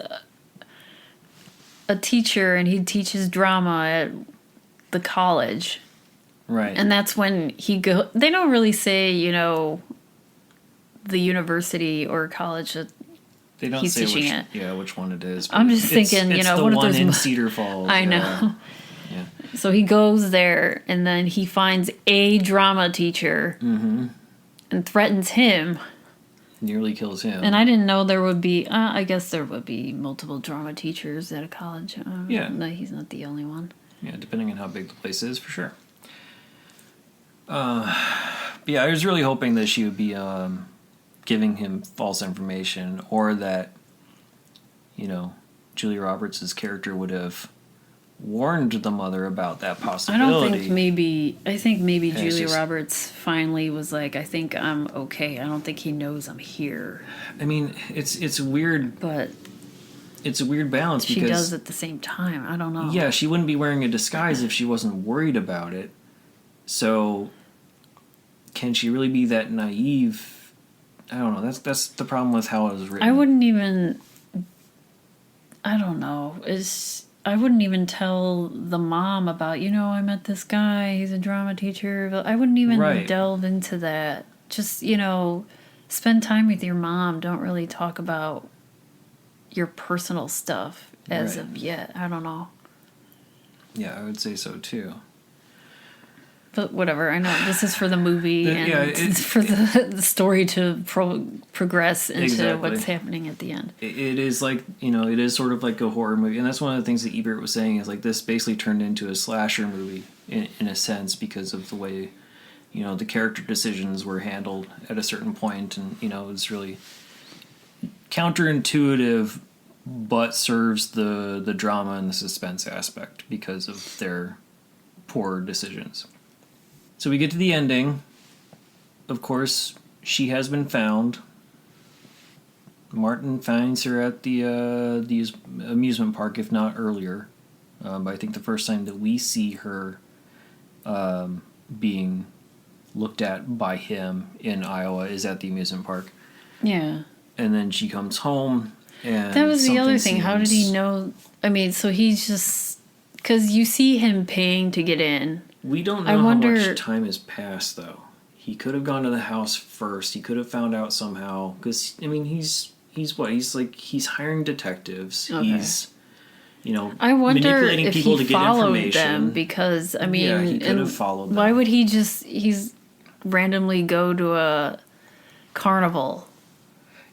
B: a teacher and he teaches drama at the college."
A: Right.
B: And that's when they don't really say, the university or college that
A: they don't
B: he's
A: say
B: teaching
A: which one it is.
B: I'm just thinking,
A: it's the
B: what
A: one
B: if there's
A: in Cedar Falls.
B: I know.
A: Yeah.
B: So he goes there, and then he finds a drama teacher and threatens him.
A: Nearly kills him.
B: And I didn't know there would be, I guess there would be multiple drama teachers at a college. No, he's not the only one.
A: Yeah, depending on how big the place is, for sure. I was really hoping that she would be giving him false information, or that, Julia Roberts' character would have warned the mother about that possibility.
B: I think maybe Julia Roberts finally was like, I think I'm okay. I don't think he knows I'm here.
A: I mean, it's weird,
B: but
A: it's a weird balance
B: she
A: because she
B: does at the same time. I don't know.
A: Yeah, she wouldn't be wearing a disguise if she wasn't worried about it. So, can she really be that naive? I don't know. That's the problem with how it was written.
B: I wouldn't even tell the mom about, I met this guy, he's a drama teacher. I wouldn't even delve into that. Just, spend time with your mom. Don't really talk about your personal stuff as of yet. I don't know.
A: Yeah, I would say so too.
B: But whatever, I know this is for the movie it's for the story to progress into what's happening at the end.
A: It is like, it is sort of like a horror movie. And that's one of the things that Ebert was saying is like this basically turned into a slasher movie in a sense because of the way, the character decisions were handled at a certain point. And, it's really counterintuitive, but serves the drama and the suspense aspect because of their poor decisions. So we get to the ending. Of course, she has been found. Martin finds her at the amusement park, if not earlier. But I think the first time that we see her being looked at by him in Iowa is at the amusement park.
B: Yeah.
A: And then she comes home, and
B: that was the other thing. How did he know? I mean, so he's just Because you see him paying to get in.
A: We don't know how much time has passed, though. He could have gone to the house first. He could have found out somehow. Because, I mean, he's what? He's hiring detectives.
B: Okay.
A: He's,
B: I wonder
A: manipulating
B: if
A: people
B: he
A: to get
B: followed
A: information.
B: them because, I mean...
A: Yeah, he could have followed them.
B: Why would he's randomly go to a carnival?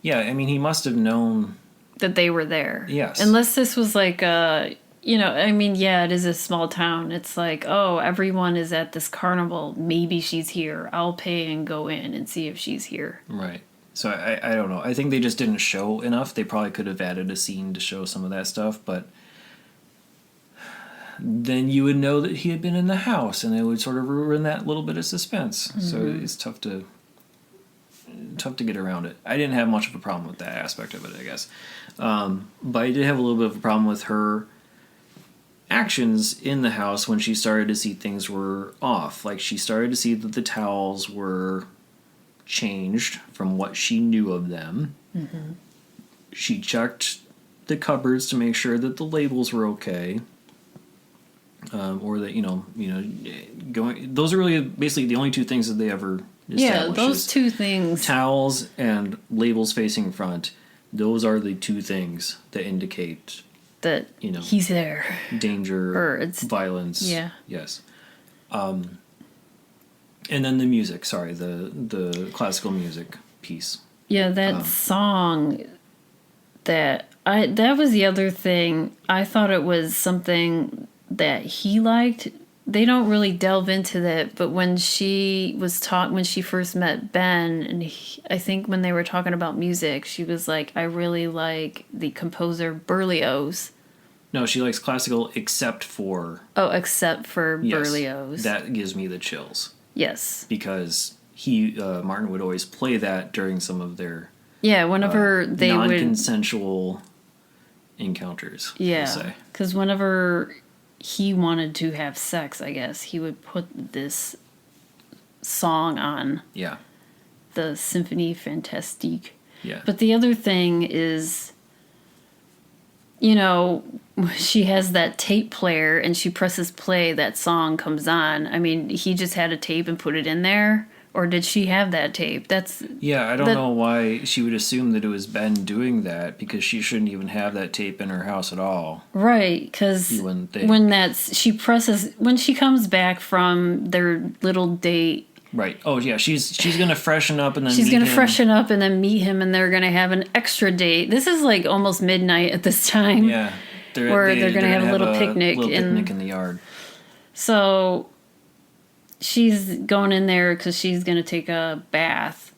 A: Yeah, I mean, he must have known...
B: that they were there.
A: Yes.
B: Unless this was like a... I mean, yeah, it is a small town. It's like, oh, everyone is at this carnival. Maybe she's here. I'll pay and go in and see if she's here.
A: Right. So I don't know. I think they just didn't show enough. They probably could have added a scene to show some of that stuff, but then you would know that he had been in the house, and it would sort of ruin that little bit of suspense. Mm-hmm. So it's tough to get around it. I didn't have much of a problem with that aspect of it, I guess. But I did have a little bit of a problem with her actions in the house when she started to see things were off. Like, she started to see that the towels were changed from what she knew of them. Mm-hmm. She checked the cupboards to make sure that the labels were okay. Or that, going... Those are really basically the only two things that they ever established.
B: Yeah, those two things.
A: Towels and labels facing front. Those are the two things that indicate...
B: that he's there.
A: Danger,
B: or it's
A: violence.
B: Yeah.
A: Yes. And then the music, the classical music piece.
B: Yeah, that song that was the other thing. I thought it was something that he liked. They don't really delve into that, but when she first met Ben, and I think when they were talking about music, she was like, I really like the composer Berlioz.
A: No, she likes classical except for...
B: Oh, except for
A: yes,
B: Berlioz.
A: That gives me the chills.
B: Yes.
A: Because Martin would always play that during some of their...
B: Yeah, whenever they would...
A: non-consensual encounters.
B: Yeah, because whenever he wanted to have sex, I guess, he would put this song on.
A: Yeah.
B: The Symphonie Fantastique.
A: Yeah.
B: But the other thing is, she has that tape player and she presses play, that song comes on. I mean, he just had a tape and put it in there. Or did she have that tape?
A: I don't know why she would assume that it was Ben doing that, because she shouldn't even have that tape in her house at all.
B: Right, because when she comes back from their little date.
A: Right. Oh yeah, she's gonna freshen up and then
B: meet him, and they're gonna have an extra date. This is like almost midnight at this time.
A: Yeah,
B: they're gonna have a little picnic
A: in the yard.
B: So she's going in there because she's going to take a bath,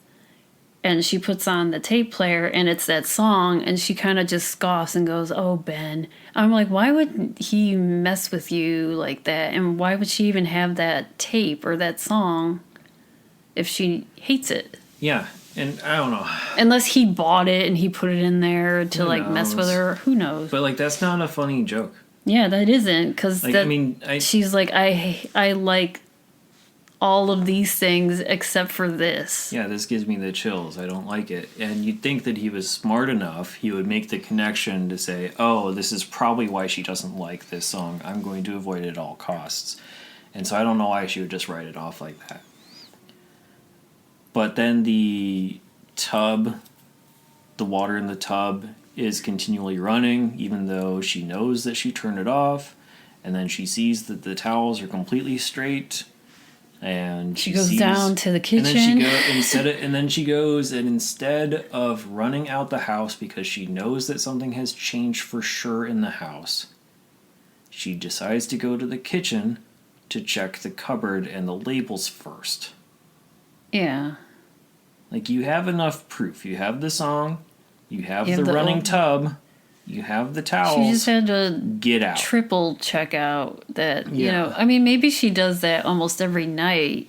B: and she puts on the tape player and it's that song, and she kind of just scoffs and goes, oh, Ben. I'm like, why would he mess with you like that? And why would she even have that tape or that song if she hates it?
A: Yeah, and I don't know.
B: Unless he bought it and he put it in there to mess with her. Who knows?
A: But that's not a funny joke.
B: Yeah, that isn't, because she's like, I like all of these things except for this.
A: Yeah, this gives me the chills. I don't like it. And you'd think that he was smart enough, he would make the connection to say, oh, this is probably why she doesn't like this song. I'm going to avoid it at all costs. And so I don't know why she would just write it off like that. But then the water in the tub is continually running, even though she knows that she turned it off. And then she sees that the towels are completely straight. And
B: she goes down to the kitchen.
A: And then she goes, and instead of running out the house because she knows that something has changed for sure in the house, she decides to go to the kitchen to check the cupboard and the labels first.
B: Yeah.
A: You have enough proof. You have the song, you have the running tub, you have the towels.
B: She just had to
A: get out.
B: Triple check out that, I mean, maybe she does that almost every night.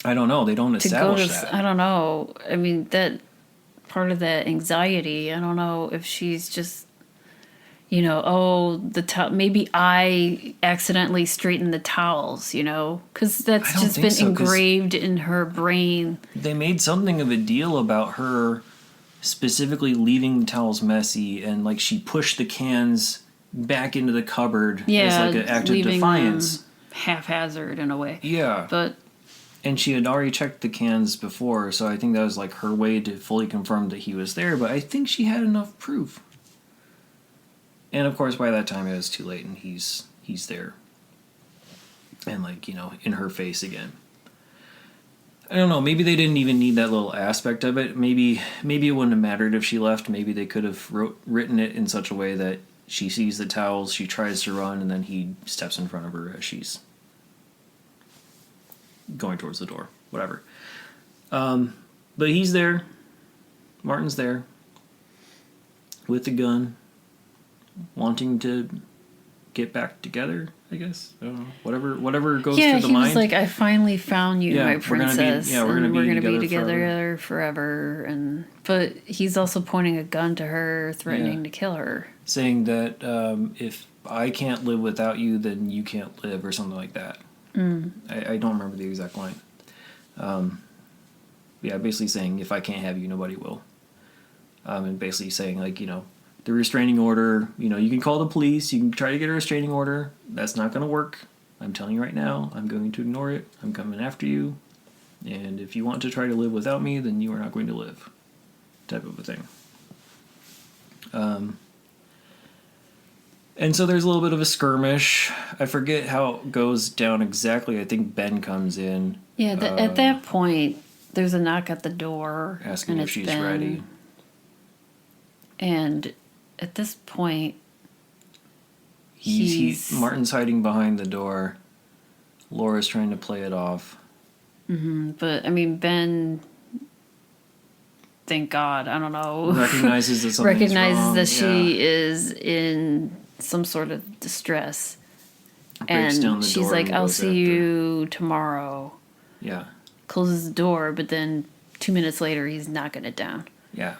A: I don't know. They don't establish that.
B: I don't know. I mean, that part of that anxiety, I don't know if she's just, maybe I accidentally straightened the towels, because that's just been engraved in her brain.
A: They made something of a deal about her specifically leaving the towels messy, and she pushed the cans back into the cupboard as
B: Yeah,
A: like an act of
B: leaving
A: defiance.
B: them haphazard in a way.
A: Yeah.
B: But
A: And she had already checked the cans before, so I think that was like her way to fully confirm that he was there, but I think she had enough proof. And of course by that time it was too late and he's there. And like, you know, in her face again. I don't know, maybe they didn't even need that little aspect of it. Maybe it wouldn't have mattered if she left. Maybe they could have written it in such a way that she sees the towels, she tries to run, and then he steps in front of her as she's going towards the door. Whatever. But he's there. Martin's there. With the gun. Wanting to get back together, I guess. I don't know. Whatever goes through the mind.
B: Yeah, he was like, I finally found you, my princess.
A: We're gonna be
B: together forever. But he's also pointing a gun to her, threatening to kill her. Saying
A: that if I can't live without you, then you can't live, or something like that. I don't remember the exact line. Yeah, basically saying, if I can't have you, nobody will. And basically saying, like, you know, the restraining order, you know, you can call the police, you can try to get a restraining order. That's not going to work. I'm telling you right now, I'm going to ignore it. I'm coming after you. And if you want to try to live without me, then you are not going to live. Type of a thing. And so there's a little bit of a skirmish. I forget how it goes down exactly. I think Ben comes in.
B: Yeah, at that point, there's a knock at the door.
A: Asking if she's ready.
B: And at this point,
A: Martin's hiding behind the door. Laura's trying to play it off.
B: But, I mean, Ben, thank God, I don't know.
A: Recognizes that something's wrong.
B: that she is in some sort of distress.
A: Breaks down the
B: she's
A: door
B: like,
A: and
B: I'll
A: goes
B: see
A: after.
B: you tomorrow.
A: Yeah.
B: Closes the door, but then 2 minutes later, he's knocking it down.
A: Yeah.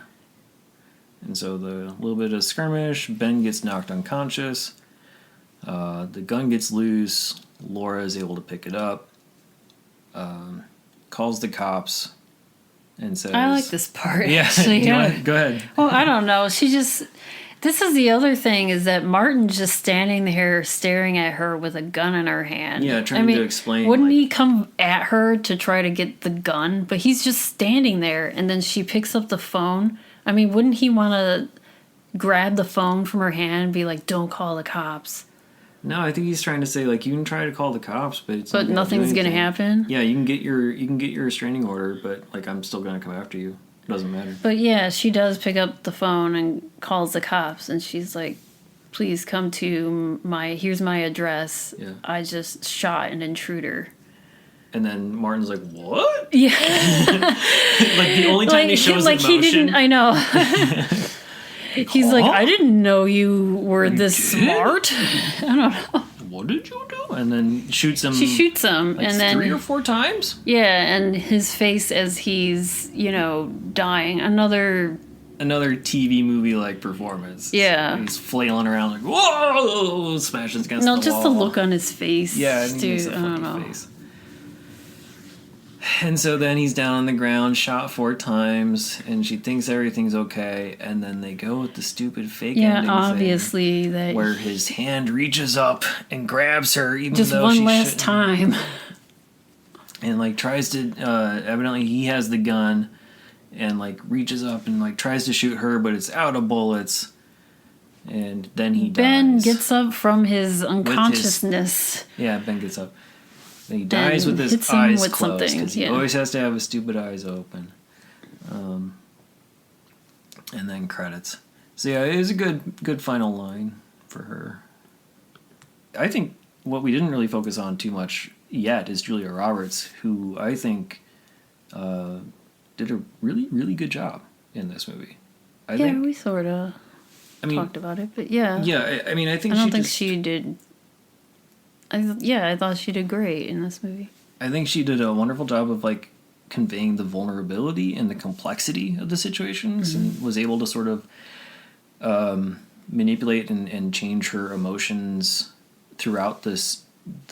A: And so the little bit of skirmish, Ben gets knocked unconscious. The gun gets loose. Laura is able to pick it up. Calls the cops and says...
B: I like this part,
A: yeah,
B: actually.
A: Go ahead.
B: Well, I don't know. This is the other thing, is that Martin's just standing there staring at her with a gun in her hand.
A: Yeah, trying to explain.
B: Wouldn't he come at her to try to get the gun? But he's just standing there, and then she picks up the phone. I mean, wouldn't he want to grab the phone from her hand and be like, don't call the cops?
A: No, I think he's trying to say, like, you can try to call the cops, but
B: nothing's going to happen?
A: Yeah, you can get your restraining order, but, like, I'm still going to come after you. It doesn't matter.
B: But, yeah, she does pick up the phone and calls the cops, and she's like, please come to here's my address.
A: Yeah.
B: I just shot an intruder.
A: And then Martin's like, what?
B: Yeah.
A: Like, the only time he shows emotion.
B: He didn't, I know. He's like, I didn't know you were this smart. I don't know.
A: What did you do? And then shoots him.
B: She shoots him.
A: Like
B: and then
A: 3 or 4 times?
B: Yeah, and his face as he's, dying. Another
A: TV movie-like performance.
B: Yeah.
A: He's flailing around like, whoa! Smashes against the wall.
B: No, just the look on his face.
A: Yeah, and he makes a funky face. And so then he's down on the ground, shot 4 times, and she thinks everything's okay, and then they go with the stupid fake ending
B: obviously
A: thing,
B: that
A: where his hand reaches up and grabs her, even
B: just
A: though
B: one
A: she
B: last
A: shouldn't.
B: time,
A: and like tries to. Evidently, he has the gun, and like reaches up and like tries to shoot her, but it's out of bullets. And then he
B: Ben
A: dies.
B: gets up from his unconsciousness.
A: Ben gets up. And he dies with his eyes closed because he always has to have his stupid eyes open. And then credits. So yeah, it is a good final line for her. I think what we didn't really focus on too much yet is Julia Roberts, who I think did a really, really good job in this movie. I think,
B: we sort of talked about it, but yeah.
A: Yeah, I mean, I think
B: I don't think she did... I thought she did great in this movie.
A: I think she did a wonderful job of like conveying the vulnerability and the complexity of the situations, and was able to sort of manipulate and change her emotions throughout the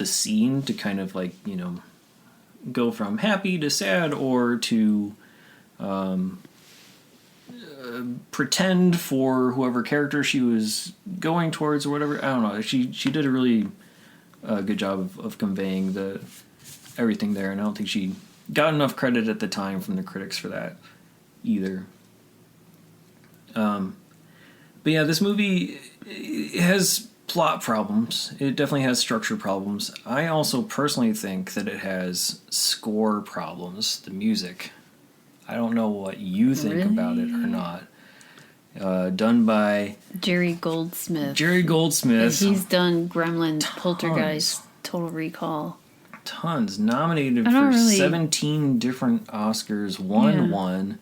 A: scene to kind of like, go from happy to sad or to pretend for whoever character she was going towards or whatever. I don't know. She did a really good job of conveying everything there, and I don't think she got enough credit at the time from the critics for that either. But yeah, this movie, it has plot problems. It definitely has structure problems. I also personally think that it has score problems, the music. I don't know what you think about it or not. Done by
B: Jerry Goldsmith.
A: He's
B: done Gremlins, Poltergeist, Total Recall.
A: Tons. Nominated for 17 different Oscars, won one.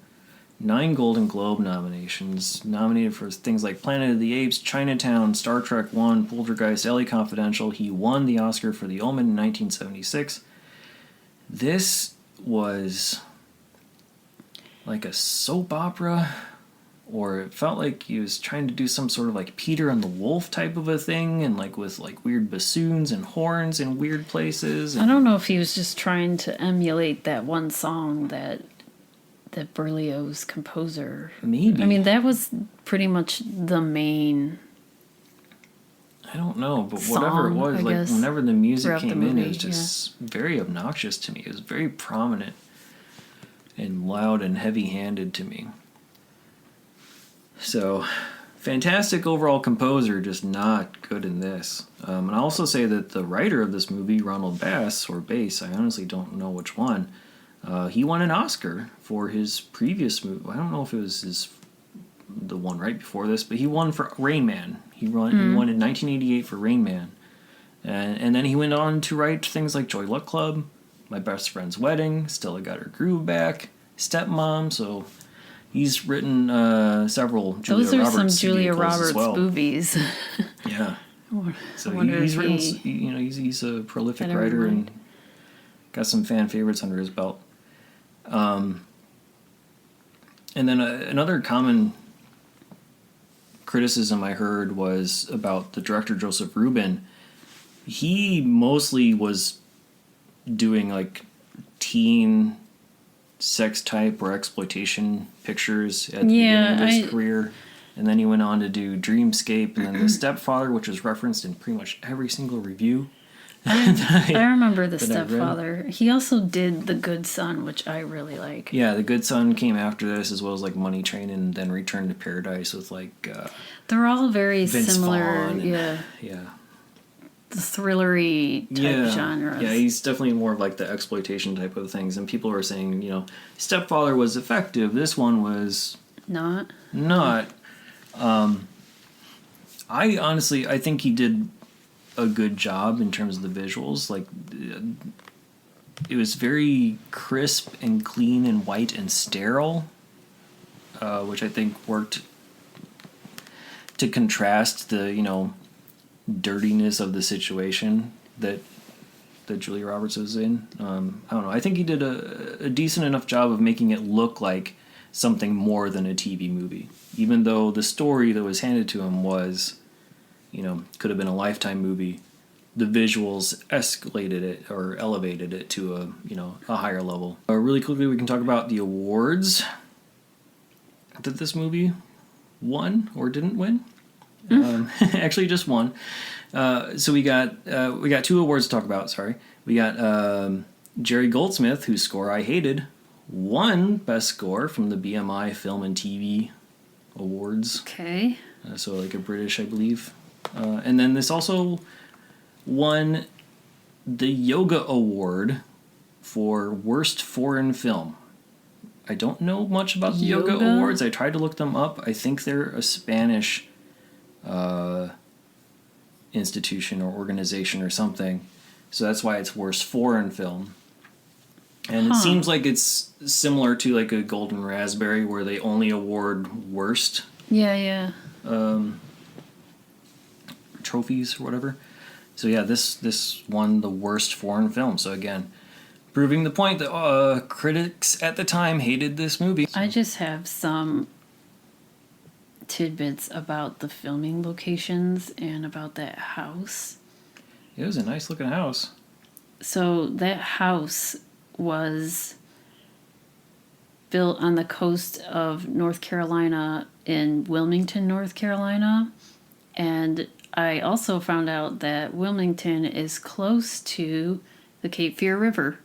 A: 9 Golden Globe nominations. Nominated for things like Planet of the Apes, Chinatown, Star Trek 1, Poltergeist, LA Confidential. He won the Oscar for The Omen in 1976. This was like a soap opera, or it felt like he was trying to do some sort of like Peter and the Wolf type of a thing, and like with like weird bassoons and horns in weird places.
B: I don't know if he was just trying to emulate that one song that Berlioz's composer.
A: Maybe.
B: I mean, that was pretty much the main.
A: I don't know, but
B: song,
A: whatever it was, like whenever the music came in, it was
B: movie,
A: just very obnoxious to me. It was very prominent and loud and heavy-handed to me. So, fantastic overall composer, just not good in this. And I'll also say that the writer of this movie, Ronald Bass, I honestly don't know which one, he won an Oscar for his previous movie. I don't know if it was the one right before this, but he won for Rain Man. He won in 1988 for Rain Man. And then he went on to write things like Joy Luck Club, My Best Friend's Wedding, Stella Got Her Groove Back, Stepmom, so he's written several Julia
B: Those are
A: Roberts
B: some Julia
A: vehicles
B: Roberts movies.
A: Yeah. So he's written, he's a prolific writer and got some fan favorites under his belt. And then another common criticism I heard was about the director Joseph Rubin. He mostly was doing like teen sex type or exploitation pictures at the beginning of his career. And then he went on to do Dreamscape and then The Stepfather, which was referenced in pretty much every single review.
B: I remember The Stepfather. He also did The Good Son, which I really like.
A: Yeah, The Good Son came after this, as well as like Money Train and then Return to Paradise with like
B: they're all very
A: Vince
B: similar.
A: Vaughn
B: yeah. The thrillery type genres.
A: Yeah, he's definitely more of like the exploitation type of things. And people are saying, Stepfather was effective. This one was
B: not.
A: I think he did a good job in terms of the visuals. Like, it was very crisp and clean and white and sterile, which I think worked to contrast the dirtiness of the situation that Julia Roberts was in. I don't know. I think he did a decent enough job of making it look like something more than a TV movie, even though the story that was handed to him was, could have been a Lifetime movie. The visuals escalated it or elevated it to a higher level. Really quickly, we can talk about the awards that this movie won or didn't win. Actually, just one. So we got 2 awards to talk about. Sorry, we got Jerry Goldsmith, whose score I hated, won Best Score from the BMI Film and TV Awards.
B: Okay.
A: So like a British, I believe. And then this also won the Yoga Award for Worst Foreign Film. I don't know much about the Yoga Awards. I tried to look them up. I think they're a Spanish institution or organization or something. So that's why it's Worst Foreign Film. And it seems like it's similar to like a Golden Raspberry where they only award worst.
B: Yeah.
A: Trophies or whatever. So yeah, this won the Worst Foreign Film. So again, proving the point that critics at the time hated this movie.
B: I just have some tidbits about the filming locations and about that house.
A: It was a nice looking house.
B: So that house was, built on the coast of North Carolina in Wilmington, North Carolina. And I also found out that Wilmington is close to the Cape Fear River.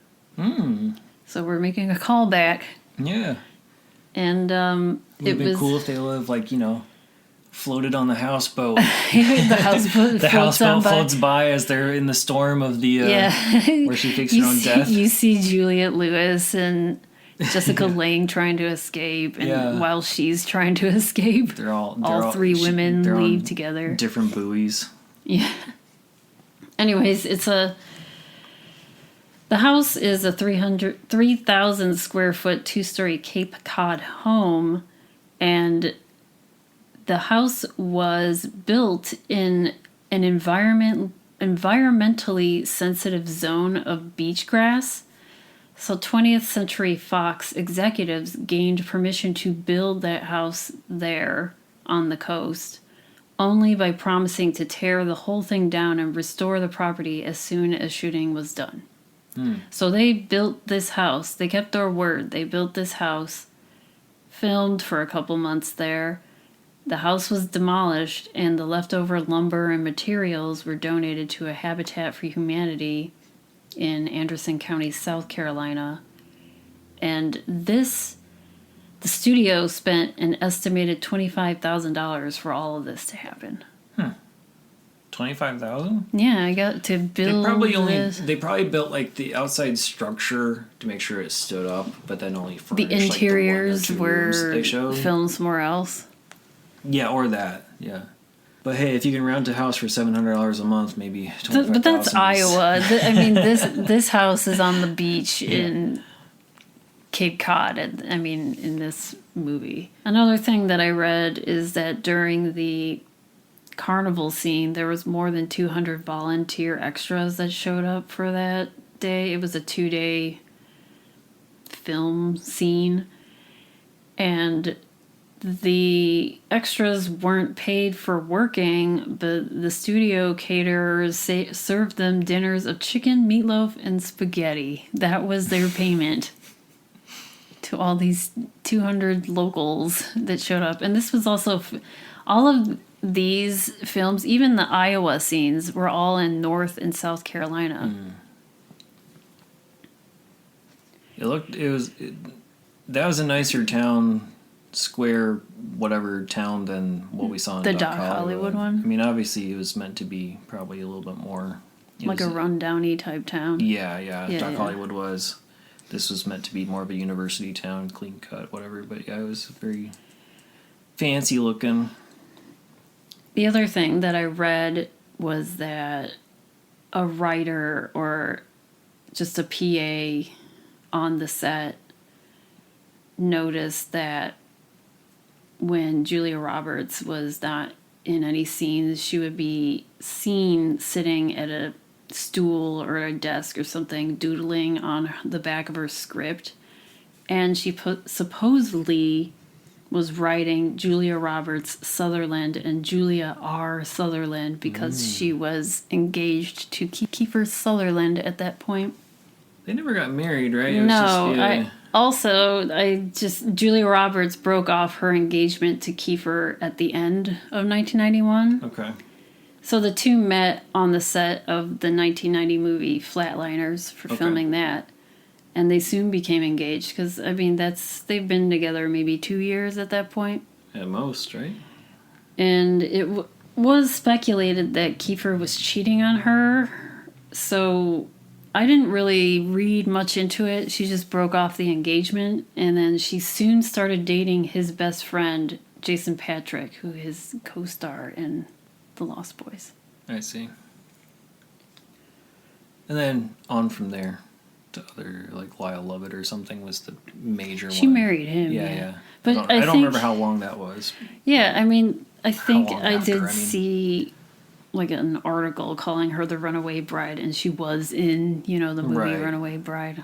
B: So we're making a callback.
A: Yeah.
B: And
A: it would have been cool if they would have, like, you know, floated on the houseboat.
B: The houseboat
A: the houseboat floats by as they're in the storm of the where she fakes her own death.
B: You see Juliette Lewis and Jessica Lange trying to escape, and while she's trying to escape, they're all three women leave together.
A: Different buoys.
B: Yeah. Anyways, the house is a 3,000 square foot 2-story Cape Cod home, and the house was built in an environmentally sensitive zone of beach grass. So 20th Century Fox executives gained permission to build that house there on the coast only by promising to tear the whole thing down and restore the property as soon as shooting was done. So they built this house. They kept their word. They built this house, filmed for a couple months there. The house was demolished, and the leftover lumber and materials were donated to a Habitat for Humanity in Anderson County, South Carolina. And the studio spent an estimated $25,000 for all of this to happen.
A: $25,000?
B: Yeah, I got to build
A: They probably built, like, the outside structure to make sure it stood up, but then only furnished,
B: the interiors
A: like, the 1 or 2 rooms they showed.
B: Filmed somewhere else.
A: Yeah, or that. Yeah. But hey, if you can rent a house for $700 a month, maybe $25,000.
B: But that's Iowa. I mean, this house is on the beach in Cape Cod. In this movie. Another thing that I read is that during the carnival scene, there was more than 200 volunteer extras that showed up for that day. It was a 2-day film scene, and the extras weren't paid for working, but the studio caterers served them dinners of chicken, meatloaf, and spaghetti. That was their payment to all these 200 locals that showed up. And this was also all of these films, even the Iowa scenes, were all in North and South Carolina.
A: That was a nicer town, square, whatever town than what we saw in
B: the Doc Hollywood one.
A: I mean, obviously it was meant to be probably a little bit more
B: like a rundowny type town.
A: Yeah. Doc Hollywood was. This was meant to be more of a university town, clean cut, whatever. But yeah, it was very fancy looking.
B: The other thing that I read was that a writer or just a PA on the set noticed that when Julia Roberts was not in any scenes, she would be seen sitting at a stool or a desk or something, doodling on the back of her script. And she supposedly was writing Julia Roberts Sutherland and Julia R. Sutherland because she was engaged to Kiefer Sutherland at that point.
A: They never got married, right?
B: Julia Roberts broke off her engagement to Kiefer at the end of 1991.
A: Okay.
B: So the two met on the set of the 1990 movie Flatliners for filming that. And they soon became engaged because, they've been together maybe 2 years at that point.
A: At most, right?
B: And it was speculated that Kiefer was cheating on her. So I didn't really read much into it. She just broke off the engagement. And then she soon started dating his best friend, Jason Patrick, who is co-star in The Lost Boys.
A: I see. And then on from there. Other, like, Lyle Lovett or something was the major one.
B: She married him.
A: Yeah.
B: But
A: I don't remember how long that was.
B: Yeah, I think I did see like an article calling her the Runaway Bride, and she was in, the movie Runaway Bride.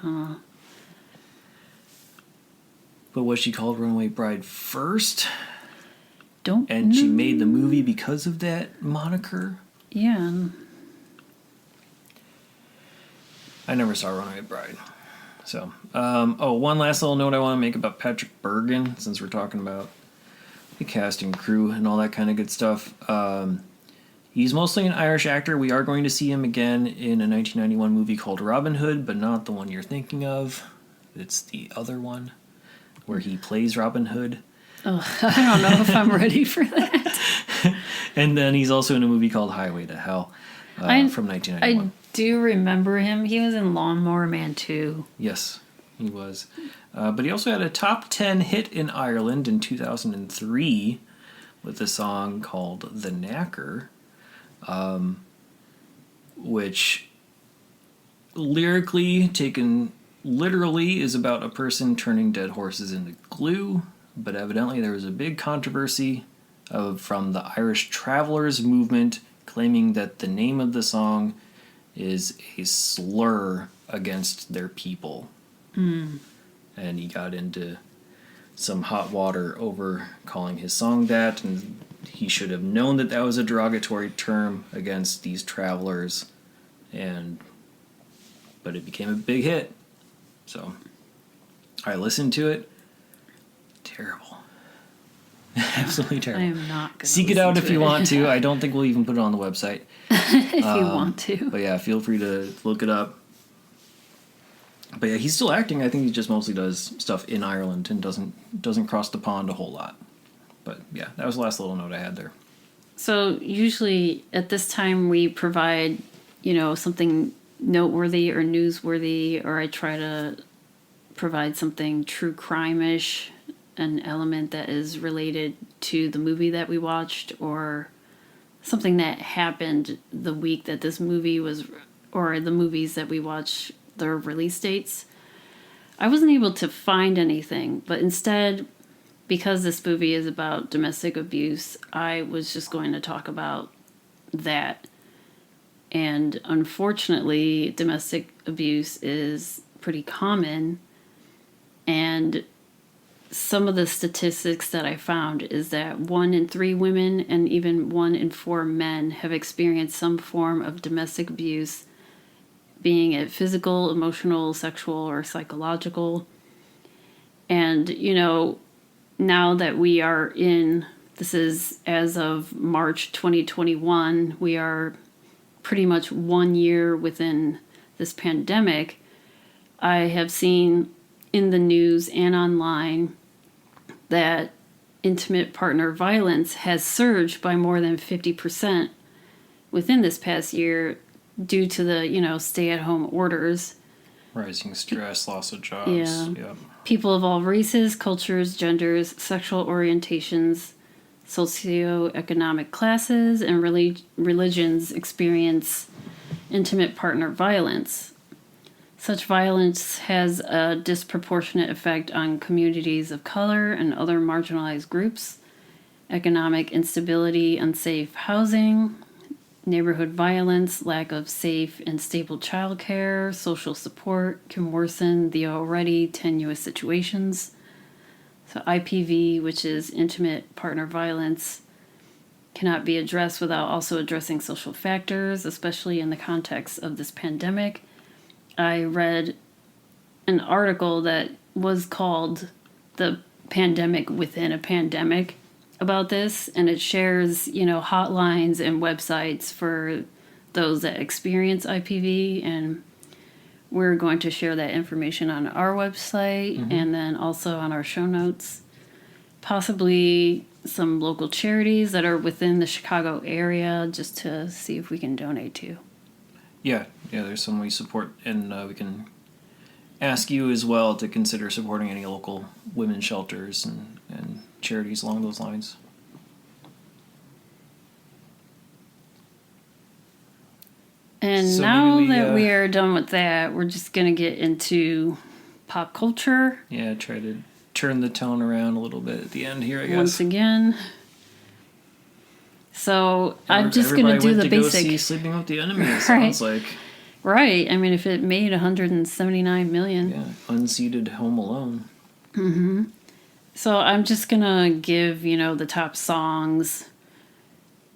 A: But was she called Runaway Bride first?
B: And
A: she made the movie because of that moniker?
B: Yeah.
A: I never saw Runaway Bride. So, one last little note I want to make about Patrick Bergen, since we're talking about the cast and crew and all that kind of good stuff. He's mostly an Irish actor. We are going to see him again in a 1991 movie called Robin Hood, but not the one you're thinking of. It's the other one where he plays Robin Hood.
B: Oh, I don't know if I'm ready for that.
A: And then he's also in a movie called Highway to Hell from 1991.
B: I do remember him. He was in Lawnmower Man 2.
A: Yes, he was. But he also had a top 10 hit in Ireland in 2003 with a song called The Knacker. Which lyrically, taken literally, is about a person turning dead horses into glue, but evidently there was a big controversy from the Irish Travelers movement claiming that the name of the song is a slur against their people. And he got into some hot water over calling his song that, and he should have known that that was a derogatory term against these travelers, but it became a big hit. So I listened to it. Terrible. Absolutely terrible.
B: I am not going to
A: seek it out if you want to. I don't think we'll even put it on the website.
B: If you want to.
A: But yeah, feel free to look it up. But yeah, he's still acting. I think he just mostly does stuff in Ireland and doesn't cross the pond a whole lot. But yeah, that was the last little note I had there.
B: So usually at this time we provide, something noteworthy or newsworthy, or I try to provide something true crime-ish, an element that is related to the movie that we watched, or something that happened the week that this movie was, or the movies that we watched, their release dates. I wasn't able to find anything, but instead, because this movie is about domestic abuse, I was just going to talk about that. And unfortunately, domestic abuse is pretty common. And some of the statistics that I found is that 1 in 3 women and even 1 in 4 men have experienced some form of domestic abuse, being it physical, emotional, sexual, or psychological. And, now that we are this is as of March 2021, we are pretty much 1 year within this pandemic. I have seen in the news and online that intimate partner violence has surged by more than 50% within this past year due to the, stay-at-home orders.
A: Rising stress, loss of jobs.
B: Yeah.
A: Yep.
B: People of all races, cultures, genders, sexual orientations, socioeconomic classes, and religions experience intimate partner violence. Such violence has a disproportionate effect on communities of color and other marginalized groups. Economic instability, unsafe housing, neighborhood violence, lack of safe and stable childcare, social support can worsen the already tenuous situations. So IPV, which is intimate partner violence, cannot be addressed without also addressing social factors, especially in the context of this pandemic. I read an article that was called The Pandemic Within a Pandemic about this, and it shares, hotlines and websites for those that experience IPV, and we're going to share that information on our website and then also on our show notes. Possibly some local charities that are within the Chicago area, just to see if we can donate to.
A: Yeah, there's some we support, and we can ask you as well to consider supporting any local women's shelters and charities along those lines.
B: And
A: So
B: now
A: maybe
B: that we are done with that, we're just going to get into pop culture.
A: Yeah, try to turn the tone around a little bit at the end here, I guess.
B: Once again. So I'm just going to do the basic.
A: Go see Sleeping with the Enemy, it sounds like.
B: Right. I mean, if it made $179 million.
A: Yeah, unseated Home Alone.
B: Mm-hmm. So I'm just going to give, the top songs.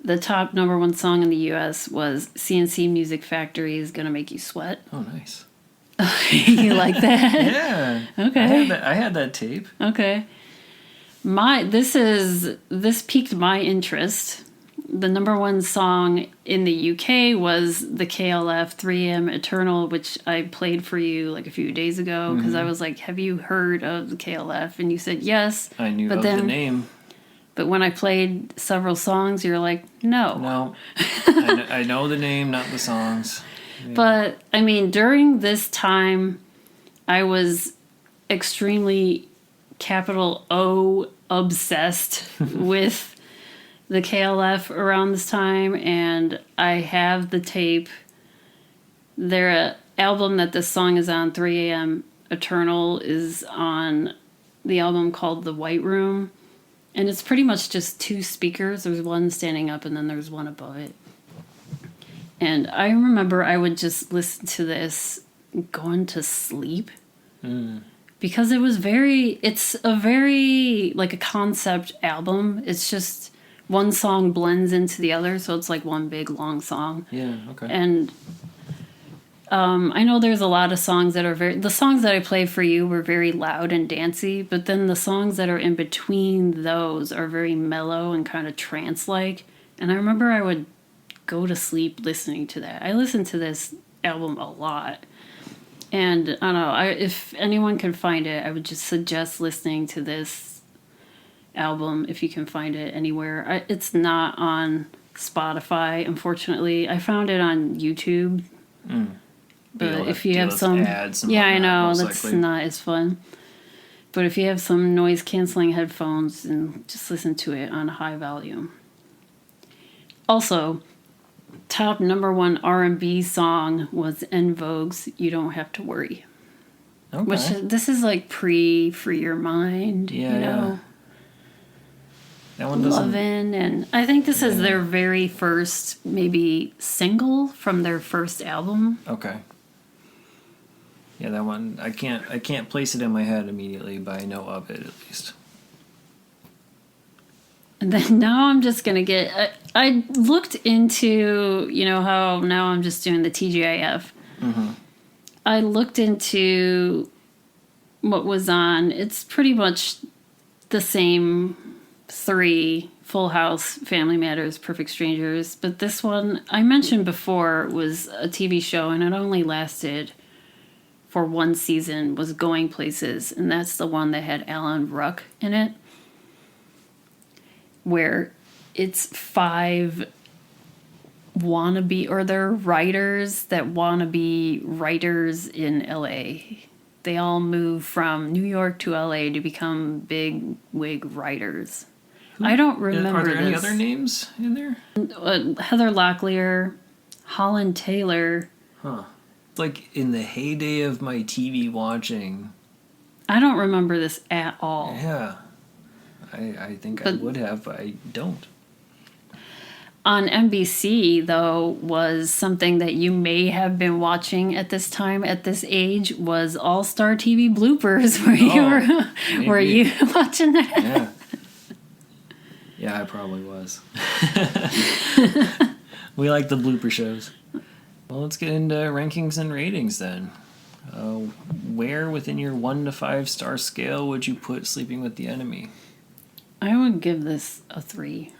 B: The top #1 song in the U.S. was CNC Music Factory's Gonna Make You Sweat.
A: Oh, nice.
B: You like that?
A: Yeah.
B: Okay.
A: I had that tape.
B: Okay. This piqued my interest. The number one song in the UK was the KLF 3am Eternal, which I played for you like a few days ago because I was like, have you heard of the KLF? And you said yes.
A: I knew of the name.
B: But when I played several songs, you're like, no.
A: No. I know the name, not the songs. Yeah.
B: But, I mean, during this time, I was extremely capital O obsessed with the KLF around this time, and I have the tape. Their album that this song is on, 3am Eternal, is on the album called The White Room, and it's pretty much just two speakers. There's one standing up and then there's one above it. And I remember I would just listen to this going to sleep. Because it's a very, like, a concept album. It's just one song blends into the other, so it's like one big, long song.
A: Yeah, okay.
B: And I know there's a lot of songs that are the songs that I played for you were very loud and dancey, but then the songs that are in between those are very mellow and kind of trance-like. And I remember I would go to sleep listening to that. I listened to this album a lot. And I don't know, if anyone can find it, I would just suggest listening to this album if you can find it anywhere. It's not on Spotify, unfortunately. I found it on YouTube. But if you have some
A: ads and
B: I know
A: that's likely
B: not as fun. But if you have some noise canceling headphones, and just listen to it on high volume. Also, top number one R&B song was En Vogue's "You Don't Have to Worry."
A: Okay.
B: Which this is like pre Free Your Mind,
A: Yeah,
B: you know.
A: That one doesn't.
B: Lovin', and I think this is their very first maybe single from their first album.
A: Okay. Yeah, that one I can't place it in my head immediately, but I know of it at least.
B: And then now I'm just gonna get. I looked into, you know how now I'm just doing the TGIF. I looked into what was on. It's pretty much the same three: Full House, Family Matters, Perfect Strangers. But this one I mentioned before was a TV show, and it only lasted for one season. Was Going Places, and that's the one that had Alan Ruck in it, where it's 5 wannabe, or they're writers that want to be writers in LA. They all move from New York to LA to become big wig writers. I don't remember.
A: Are there any
B: this.
A: other names in there?
B: Heather Locklear, Holland Taylor.
A: Huh. Like in the heyday of my TV watching.
B: I don't remember this at all.
A: Yeah. I think I would have, but I don't.
B: On NBC, though, was something that you may have been watching at this time, at this age, was All-Star TV bloopers. Were you watching that?
A: Yeah. Yeah, I probably was. We like the blooper shows. Well, let's get into rankings and ratings then. Where within your 1 to 5 star scale would you put Sleeping with the Enemy?
B: I would give this a 3.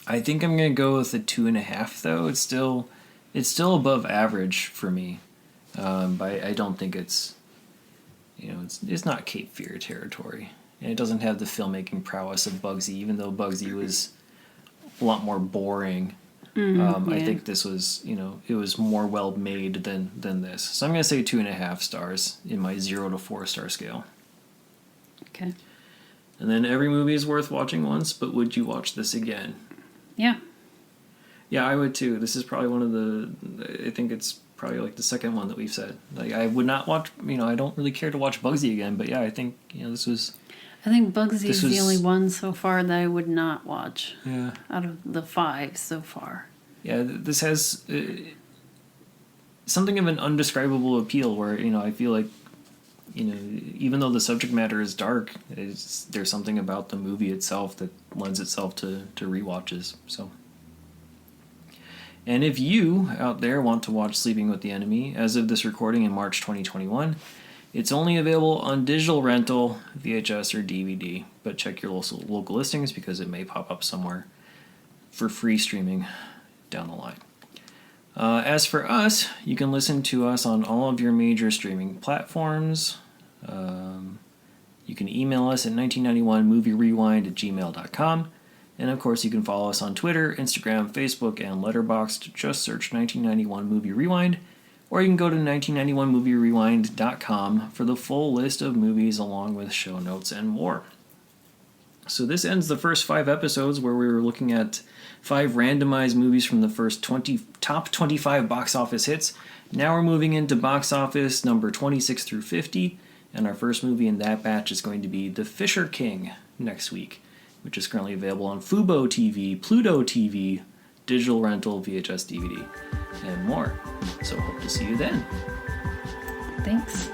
A: I think I'm gonna go with a 2.5 though. It's still above average for me, but I don't think it's not Cape Fear territory, and it doesn't have the filmmaking prowess of Bugsy. Even though Bugsy was a lot more boring, I think this was it was more well made than this. So I'm gonna say 2.5 stars in my 0 to 4 star scale.
B: Okay.
A: And then every movie is worth watching once, but would you watch this again?
B: Yeah.
A: Yeah, I would too. This is probably one of the. I think it's probably like the second one that we've said. Like, I would not watch. I don't really care to watch Bugsy again. But yeah, I think this was.
B: I think Bugsy is the only one so far that I would not watch.
A: Yeah.
B: Out of the 5 so far.
A: Yeah, this has something of an undescribable appeal. Where I feel like. Even though the subject matter is dark, there's something about the movie itself that lends itself to rewatches. So, And if you out there want to watch Sleeping with the Enemy, as of this recording in March 2021, it's only available on digital rental, VHS, or DVD. But check your local listings because it may pop up somewhere for free streaming down the line. As for us, you can listen to us on all of your major streaming platforms. You can email us at 1991movierewind@gmail.com. And of course, you can follow us on Twitter, Instagram, Facebook, and Letterboxd. Just search 1991 Movie Rewind. Or you can go to 1991movierewind.com for the full list of movies along with show notes and more. So this ends the first 5 episodes where we were looking at 5 randomized movies from the first top 25 box office hits. Now we're moving into box office number 26 through 50, and our first movie in that batch is going to be The Fisher King next week, which is currently available on Fubo TV, Pluto TV, digital rental, VHS, DVD, and more. So hope to see you then.
B: Thanks.